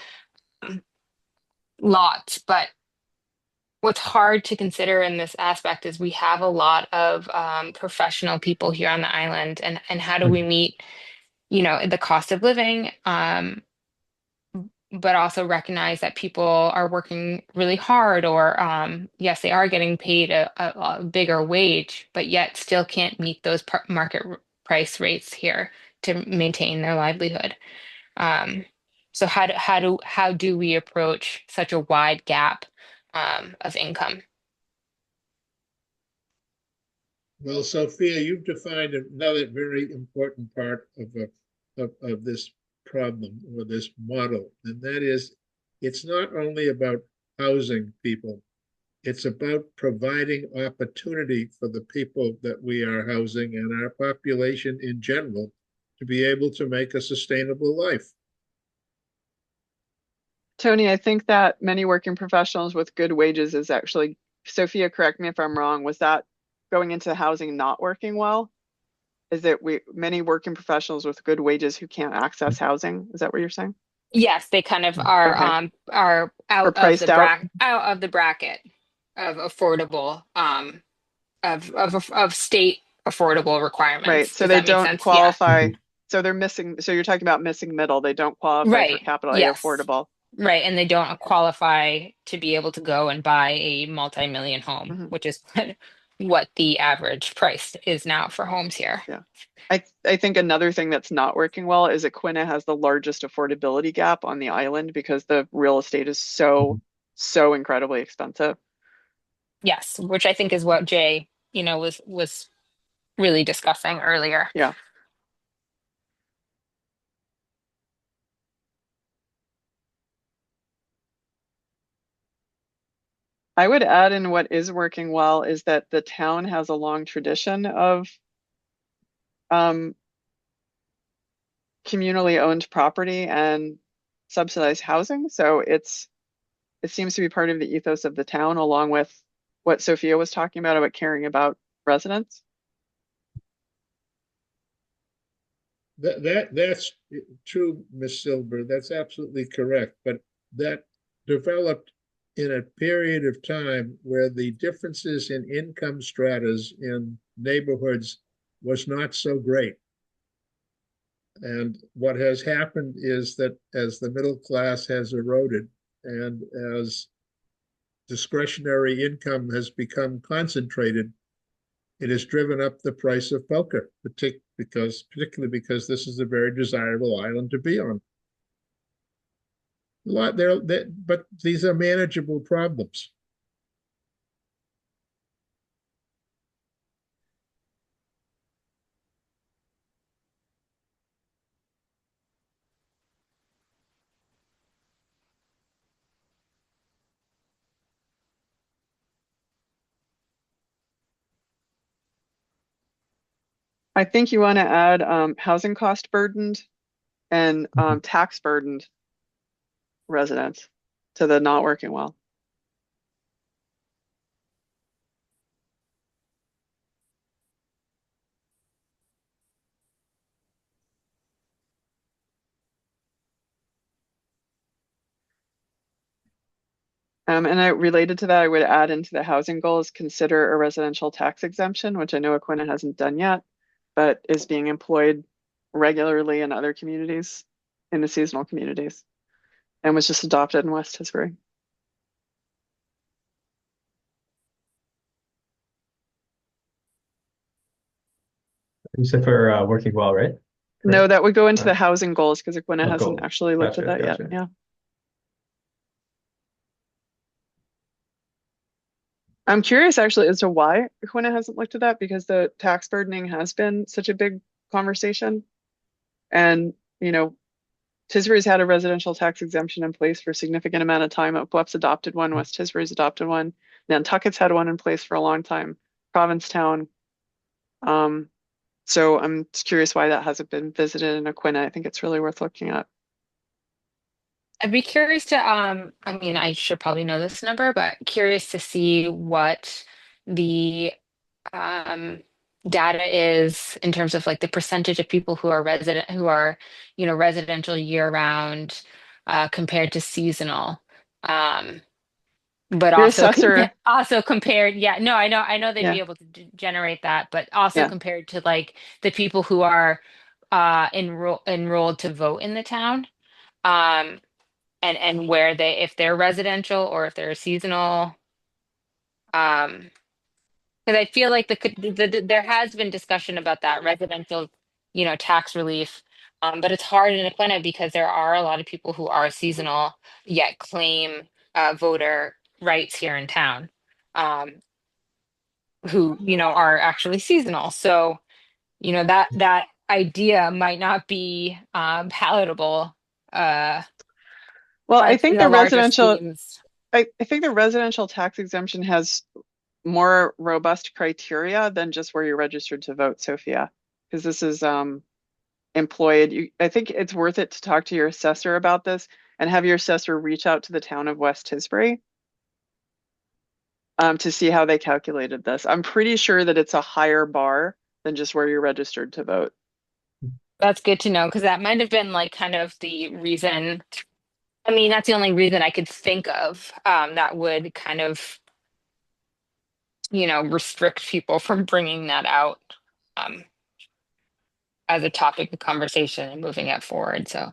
lots, but what's hard to consider in this aspect is we have a lot of professional people here on the island, and how do we meet, the cost of living, but also recognize that people are working really hard, or yes, they are getting paid a bigger wage, but yet still can't meet those market price rates here to maintain their livelihood. Um, so how do we approach such a wide gap of income? Well, Sophia, you've defined another very important part of this problem or this model, and that is it's not only about housing people, it's about providing opportunity for the people that we are housing and our population in general to be able to make a sustainable life. Tony, I think that many working professionals with good wages is actually, Sophia, correct me if I'm wrong, was that going into housing not working well? Is it many working professionals with good wages who can't access housing? Is that what you're saying? Yes, they kind of Okay. are Or priced out? out of the bracket of affordable of state affordable Right. requirements. So Does they that make don't sense? Yeah. qualify. So they're missing. So you're talking about missing middle. They don't qualify for Right. capital A Yes. affordable. Right. And they don't qualify to be able to go and buy a multi-million home, Mhm. which is what the average price is now for homes here. Yeah. I think another thing that's not working well is Aquinnah has the largest affordability gap on the island because the real estate is so incredibly expensive. Yes, which I think is what Jay, was really discussing earlier. Yeah. I would add in what is working well is that the town has a long tradition of um, communally owned property and subsidized housing. So it seems to be part of the ethos of the town, along with what Sophia was talking about caring about residents. That's true, Miss Silver. That's absolutely correct. But that developed in a period of time where the differences in income stratas in neighborhoods was not so great. And what has happened is that as the middle class has eroded and as discretionary income has become concentrated, it has driven up the price of poker, particularly because this is a very desirable island to be on. A lot there, but these are manageable problems. I think you want to add housing cost burdened and tax burdened residents to the not working well. And related to that, I would add into the housing goals, consider a residential tax exemption, which I know Aquinnah hasn't done yet, but is being employed regularly in other communities, in the seasonal communities, and was just adopted in West Tisbury. You said for working well, right? No, that would go into Uh, the housing goals because Aquinnah oh, hasn't goals. actually looked at Gotcha, that yet. gotcha. Yeah. I'm curious actually as to why Aquinnah hasn't looked at that because the tax burdening has been such a big conversation. And, you know, Tisbury's had a residential tax exemption in place for a significant amount of time. Upwep's adopted one, West Tisbury's adopted one. Nantucket's had one in place for a long time, Provincetown. Um, so I'm just curious why that hasn't been visited in Aquinnah. I think it's really worth looking at. I'd be curious to, I mean, I should probably know this number, but curious to see what the um, data is in terms of like the percentage of people who are resident, who are, residential year round, compared to seasonal. But Your also assessor, also compared, yeah, no, I know they'd be yeah, able to generate that, but also yeah. compared to like the people who are enrolled to vote in the town. Um, and where they, if they're residential or if they're seasonal. Um, because I feel like there has been discussion about that residential, tax relief. But it's hard in Atlanta because there are a lot of people who are seasonal yet claim voter rights here in town, um, who, are actually seasonal. So, that idea might not be palatable Well, I in think the the larger residential, schemes. I think the residential tax exemption has more robust criteria than just where you're registered to vote, Sophia. Because this is employed. I think it's worth it to talk to your assessor about this and have your assessor reach out to the town of West Tisbury to see how they calculated this. I'm pretty sure that it's a higher bar than just where you're registered to vote. That's good to know because that might have been like kind of the reason. I mean, that's the only reason I could think of that would kind of, restrict people from bringing that out um, as a topic of conversation and moving it forward. So,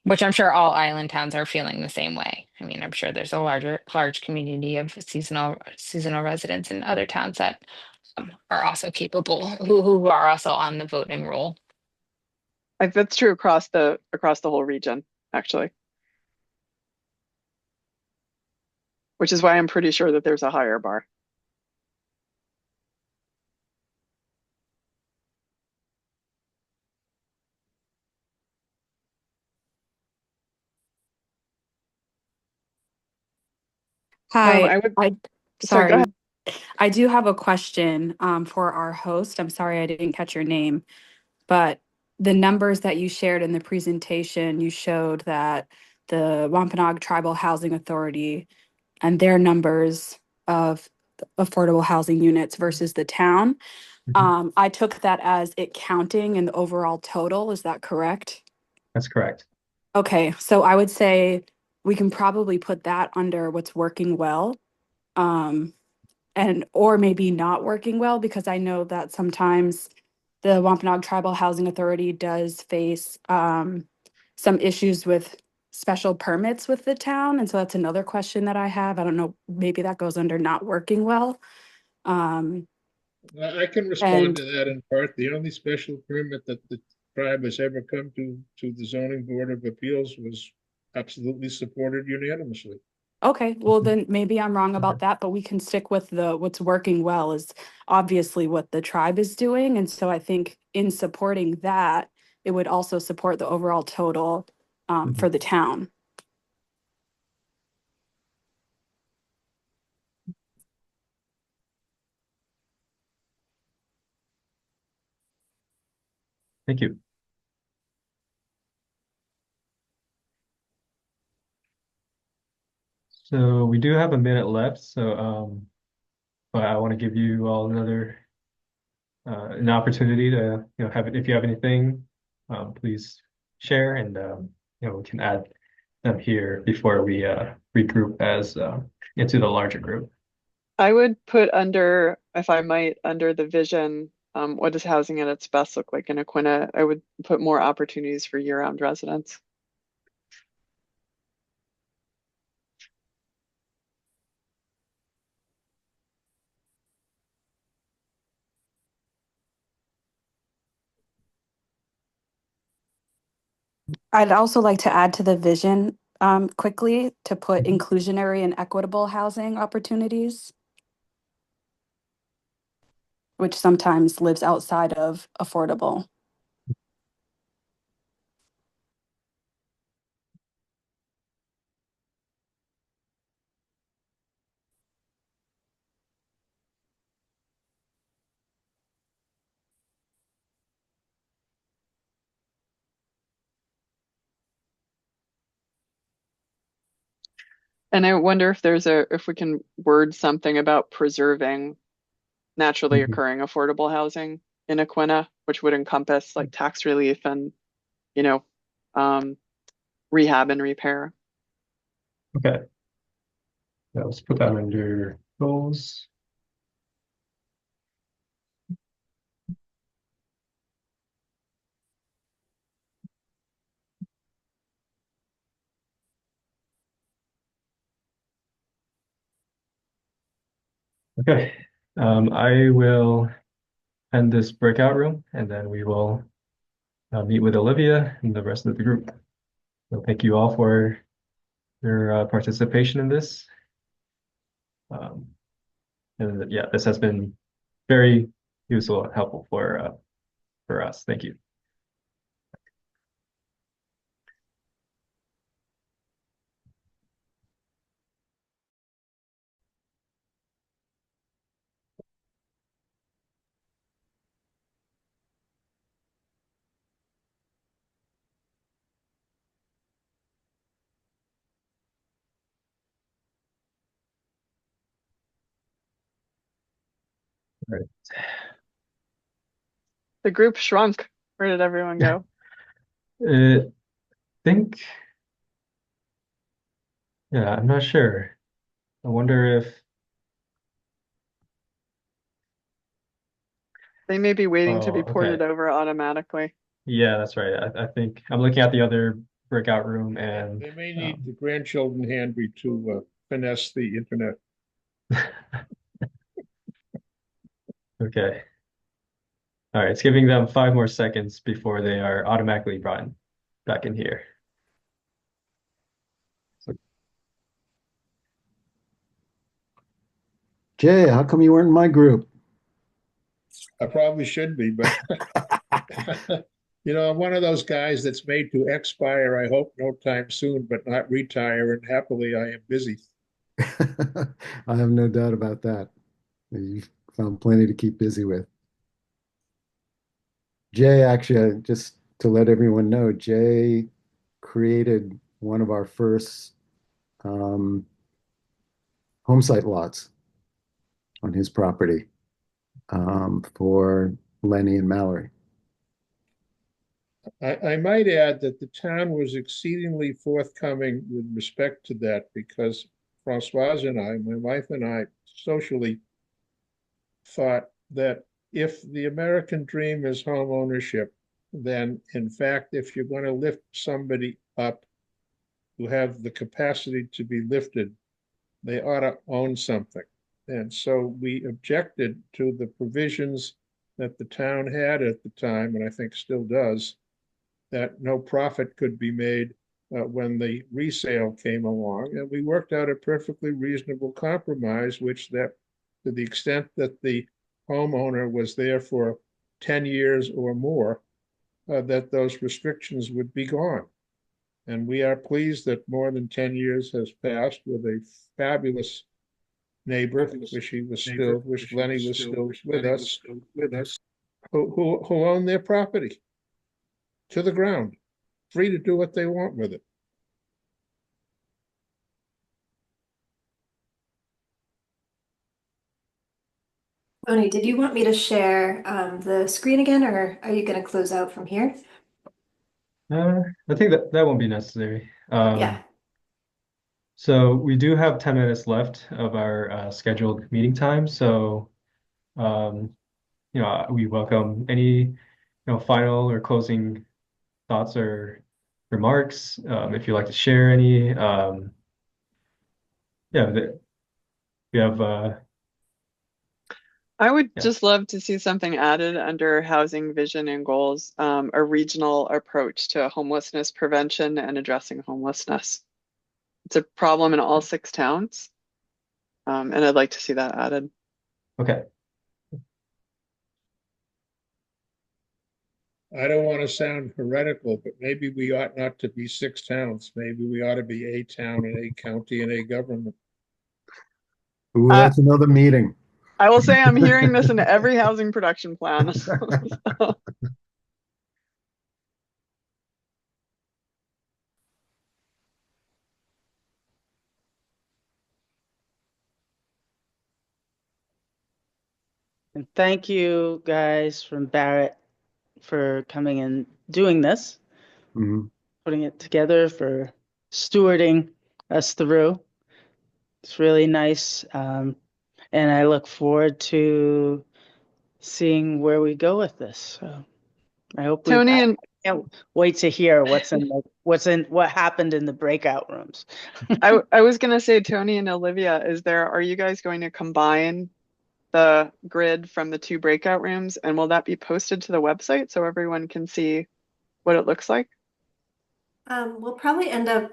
which I'm sure all island towns are feeling the same way. I mean, I'm sure there's a large community of seasonal residents in other towns that are also capable, who are also on the voting roll. Like that's true across the whole region, actually. Which is why I'm pretty sure that there's a higher bar. Hi, I would, I sorry, go ahead. sorry. I do have a question for our host. I'm sorry I didn't catch your name, but the numbers that you shared in the presentation, you showed that the Wampanoag Tribal Housing Authority and their numbers of affordable housing units versus the town. I took that as it counting in the overall total. Is that correct? That's correct. Okay, so I would say we can probably put that under what's working well. Um, and or maybe not working well because I know that sometimes the Wampanoag Tribal Housing Authority does face some issues with special permits with the town. And so that's another question that I have. I don't know, maybe that goes under not working well. Um, I can respond and to that in part. The only special permit that the tribe has ever come to the zoning board of appeals was absolutely supported unanimously. okay, well then maybe I'm wrong about that, but we can stick with the what's working well is obviously what the tribe is doing. And so I think in supporting that, it would also support the overall total for the town. Thank you. So we do have a minute left, but I want to give you all an opportunity to, have if you have anything, please share and we can add them here before we regroup as into the larger group. I would put under, if I might, under the vision, what does housing at its best look like in Aquinnah? I would put more opportunities for year-round residents. I'd also like to add to the vision quickly to put inclusionary and equitable housing opportunities, which sometimes lives outside of affordable. And I wonder if if we can word something about preserving naturally Mhm. occurring affordable housing in Aquinnah, which would encompass like tax relief and, you know, um, rehab and repair. Okay. Yeah, let's put that under goals. Okay. I will end this breakout room and then we will meet with Olivia and the rest of the group. So thank you all for your participation in this. And yeah, this has been very useful and helpful for us. Thank you. All right. The group shrunk. Where did everyone go? I think, yeah, I'm not sure. I wonder if, They may be waiting to be oh, ported okay. over automatically. Yeah, that's right. I think I'm looking at the other breakout room and They may need the grandchildren handy to finesse the internet. okay. All right, it's giving them 5 more seconds before they are automatically brought back in here. Jay, how come you weren't in my group? I probably should be, but I'm one of those guys that's made to expire, I hope no time soon, but not retire, and happily I am busy. I have no doubt about that. You found plenty to keep busy with. Jay, actually, just to let everyone know, Jay created one of our first um, home site lots on his property for Lenny and Mallory. I might add that the town was exceedingly forthcoming with respect to that because Francoise and I, my wife and I, socially thought that if the American dream is home ownership, then in fact, if you're going to lift somebody up who have the capacity to be lifted, they ought to own something. And so we objected to the provisions that the town had at the time, and I think still does, that no profit could be made when the resale came along. And we worked out a perfectly reasonable compromise, which that to the extent that the homeowner was there for 10 years or more, that those restrictions would be gone. And we are pleased that more than 10 years has passed with a fabulous neighbor, wish Lenny was still with us, who own their property to the ground, free to do what they want with it. Tony, did you want me to share the screen again, or are you going to close out from here? I think that won't be necessary. Yeah. So we do have 10 minutes left of our scheduled meeting time. So, um, we welcome any, final or closing thoughts or remarks. If you'd like to share any, yeah, we have, I would yeah, just love to see something added under housing vision and goals, a regional approach to homelessness prevention and addressing homelessness. It's a problem in all 6 towns, and I'd like to see that added. okay. I don't want to sound heretical, but maybe we ought not to be 6 towns. Maybe we ought to be a town and a county and a government. Ooh, Uh, that's another meeting. I will say I'm hearing this in every housing production plan. So, And thank you guys from Barrett for coming and doing this, Mhm. putting it together, for stewarding us through. It's really nice. And I look forward to seeing where we go with this. So I hope I Tony and can't wait to hear what happened in the breakout rooms. I was gonna say, Tony and Olivia, are you guys going to combine the grid from the 2 breakout rooms, and will that be posted to the website so everyone can see what it looks like? We'll probably end up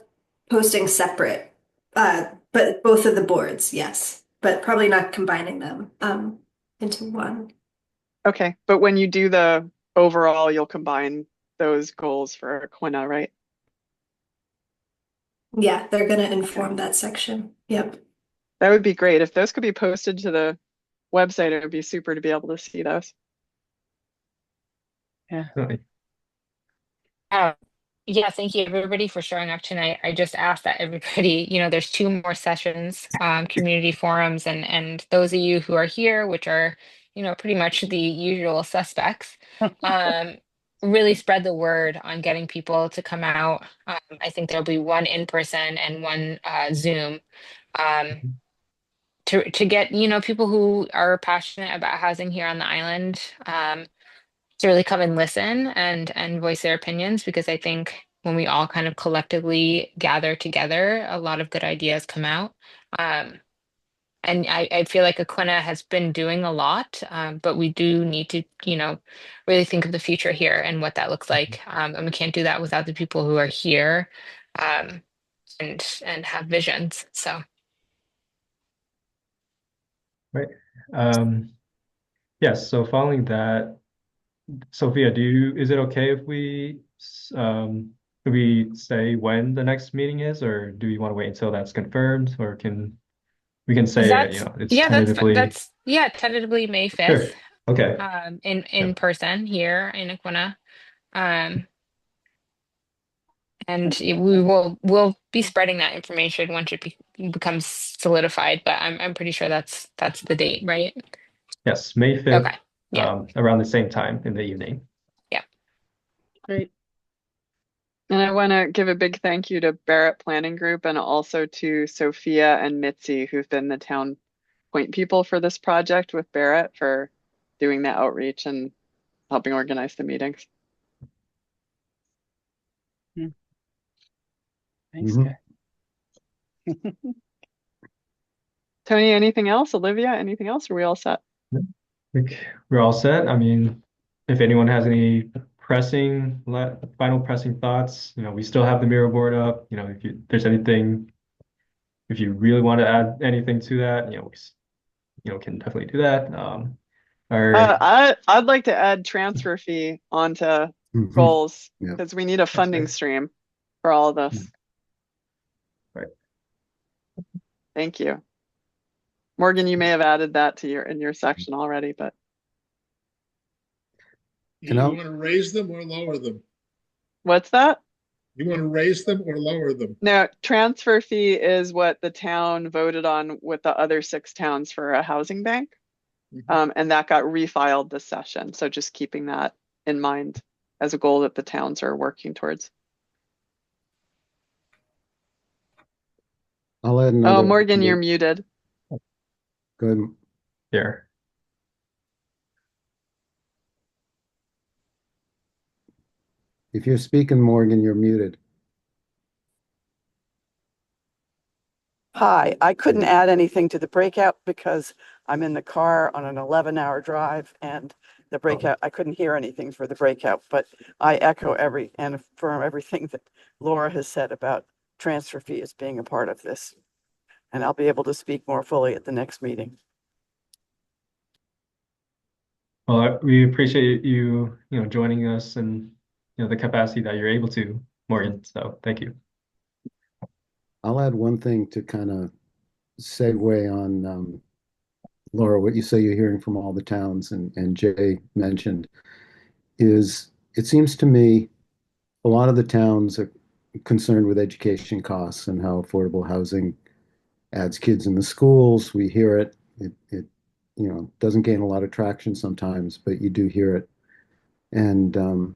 posting separate, but both of the boards, yes, but probably not combining them into one. Okay, but when you do the overall, you'll combine those goals for Aquinnah, right? Yeah, they're gonna inform that section. Yep. That would be great. If those could be posted to the website, it would be super to be able to see those. Yeah. Definitely. Yeah, thank you everybody for showing up tonight. I just asked that everybody, there's 2 more sessions, community forums, and those of you who are here, which are, pretty much the usual suspects, um, really spread the word on getting people to come out. I think there'll be one in person and one Zoom. Um, to get, people who are passionate about housing here on the island, to really come and listen and voice their opinions, because I think when we all kind of collectively gather together, a lot of good ideas come out. Um, and I feel like Aquinnah has been doing a lot, but we do need to, really think of the future here and what that looks like. And we can't do that without the people who are here, um, and have visions. So. Right. Yes, so following that, Sophia, is it okay if we say when the next meeting is, or do you want to wait until that's confirmed, or we can say, it's Yeah, tentatively, yeah, tentatively May 5th, sure. Okay. in Yeah. person here in Aquinnah. Um, and we'll be spreading that information once it becomes solidified, but I'm pretty sure that's the date, right? Yes, May 5th, Okay. Yeah. around the same time in the evening. Yeah. Great. And I want to give a big thank you to Barrett Planning Group and also to Sophia and Mitzi, who've been the town point people for this project with Barrett, for doing the outreach and helping organize the meetings. Thanks, Mhm. guys. Tony, anything else? Olivia, anything else? Are we all set? I think we're all set. I mean, if anyone has any final pressing thoughts, we still have the mirror board up. If you really want to add anything to that, can definitely do that. Our I'd like to add transfer fee onto Mhm. goals, Yeah. because we need a funding Okay. stream for all of this. Right. Thank you. Morgan, you may have added that to in your section already, but You want to raise them or lower them? what's that? You want to raise them or lower them? No, transfer fee is what the town voted on with the other 6 towns for a housing bank. And that got refiled this session. So just keeping that in mind as a goal that the towns are working towards. I'll add Oh, another. Morgan, you're muted. Go ahead. Here. If you're speaking, Morgan, you're muted. Hi, I couldn't add anything to the breakout because I'm in the car on an 11-hour drive and the breakout, I couldn't hear anything for the breakout, but I echo and affirm everything that Laura has said about transfer fee as being a part of this. And I'll be able to speak more fully at the next meeting. Well, we appreciate you, joining us and, the capacity that you're able to, Morgan. So thank you. I'll add one thing to kind of segue on Laura, what you say you're hearing from all the towns and Jay mentioned is it seems to me a lot of the towns are concerned with education costs and how affordable housing adds kids in the schools. We hear it. It doesn't gain a lot of traction sometimes, but you do hear it. And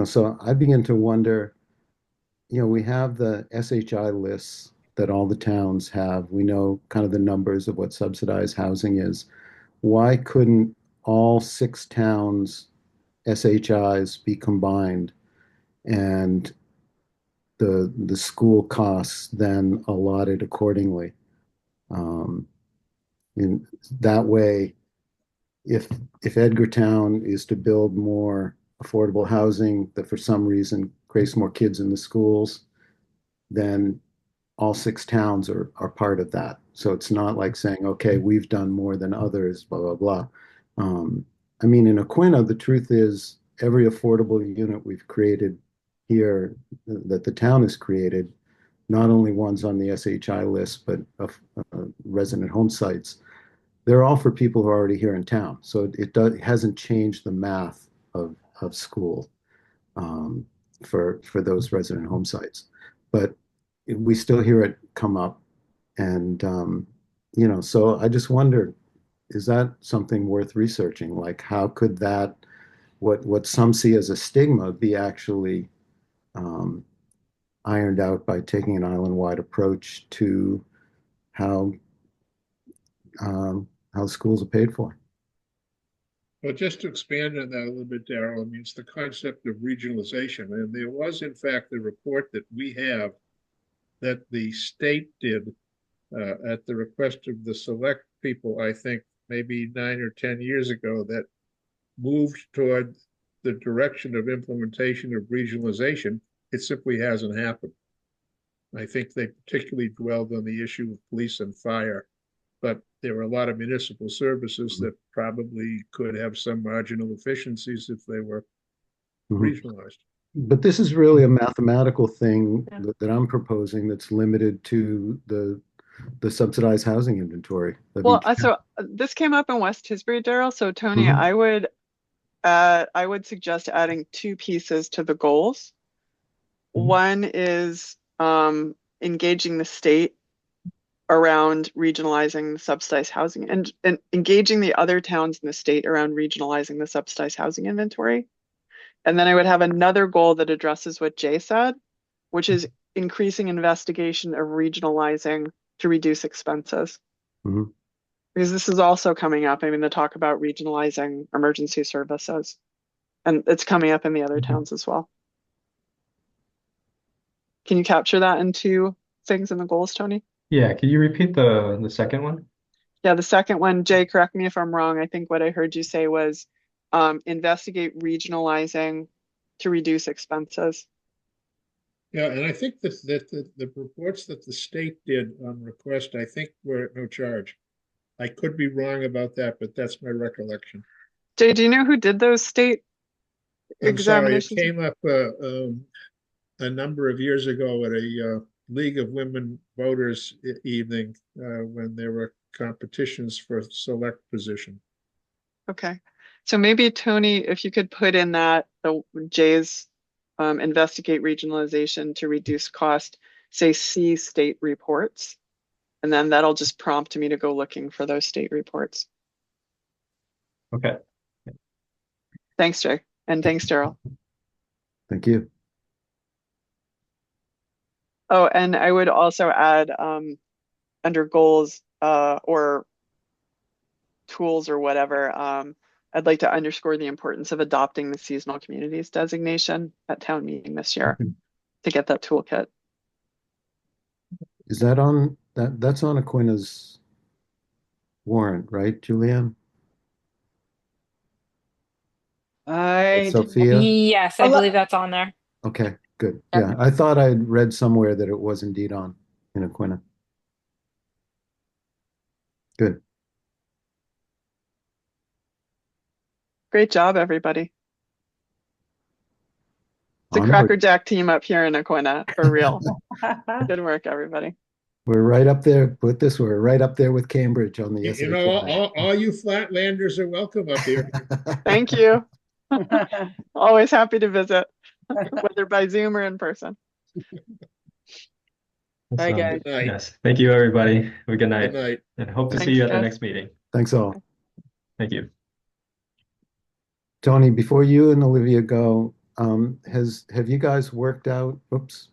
so I begin to wonder, we have the SHI lists that all the towns have. We know kind of the numbers of what subsidized housing is. Why couldn't all 6 towns SHIs be combined and the school costs then allotted accordingly? In that way, if Edgartown is to build more affordable housing that for some reason creates more kids in the schools, then all 6 towns are part of that. So it's not like saying, okay, we've done more than others, blah, blah, blah. I mean, in Aquinnah, the truth is every affordable unit we've created here that the town has created, not only ones on the SHI list, but resident home sites, they're all for people who are already here in town. So it hasn't changed the math of school for those resident home sites. But we still hear it come up. And, so I just wonder, is that something worth researching? Like, how could that, what some see as a stigma, be actually um, ironed out by taking an island-wide approach to how schools are paid for? Well, just to expand on that a little bit, Darrell, I mean, it's the concept of regionalization. And there was, in fact, a report that we have that the state did at the request of the select people, I think maybe 9 or 10 years ago, that moved toward the direction of implementation of regionalization. It simply hasn't happened. I think they particularly dwelled on the issue of police and fire, but there are a lot of municipal services that probably could have some marginal efficiencies if they were regionalized. But this is really a mathematical thing that I'm proposing that's limited to the subsidized housing inventory. Well, so this came up in West Tisbury, Darrell. So Tony, I would suggest adding 2 pieces to the goals. One is engaging the state around regionalizing the subsidized housing and engaging the other towns in the state around regionalizing the subsidized housing inventory. And then I would have another goal that addresses what Jay said, which is increasing investigation of regionalizing to reduce expenses. Because this is also coming up. I mean, the talk about regionalizing emergency services, and it's coming up in the other towns as well. Can you capture that in 2 things in the goals, Tony? Yeah, can you repeat the second one? Yeah, the second one, Jay, correct me if I'm wrong. I think what I heard you say was investigate regionalizing to reduce expenses. Yeah, and I think that the reports that the state did on request, I think were at no charge. I could be wrong about that, but that's my recollection. Jay, do you know who did those state examinations? Sorry, it came up a number of years ago at a League of Women Voters evening when there were competitions for select position. Okay, so maybe Tony, if you could put in that the Jay's investigate regionalization to reduce cost, say see state reports, and then that'll just prompt me to go looking for those state reports. Okay. Thanks, Jay, and thanks, Darrell. Thank you. Oh, and I would also add under goals or tools or whatever, I'd like to underscore the importance of adopting the seasonal communities designation at town meeting this year to get that toolkit. Is that on that's on Aquinnah's warrant, right, Julianne? I Sophia? Yes, I believe that's on there. Okay, good. Yeah, I thought I'd read somewhere that it was indeed on in Aquinnah. Good. Great job, everybody. It's a Onward. crackerjack team up here in Aquinnah, for real. Good work, everybody. We're right up there. Put this, we're right up there with Cambridge on the You know, all you flatlanders are welcome up here. Thank you. Always happy to visit, whether by Zoom or in person. Bye, So, guys. Good night. yes, thank you, everybody. Have a good night. Good night. And hope to see Thanks, you at the guys. next meeting. Thanks all. Thank you. Tony, before you and Olivia go, have you guys worked out, oops,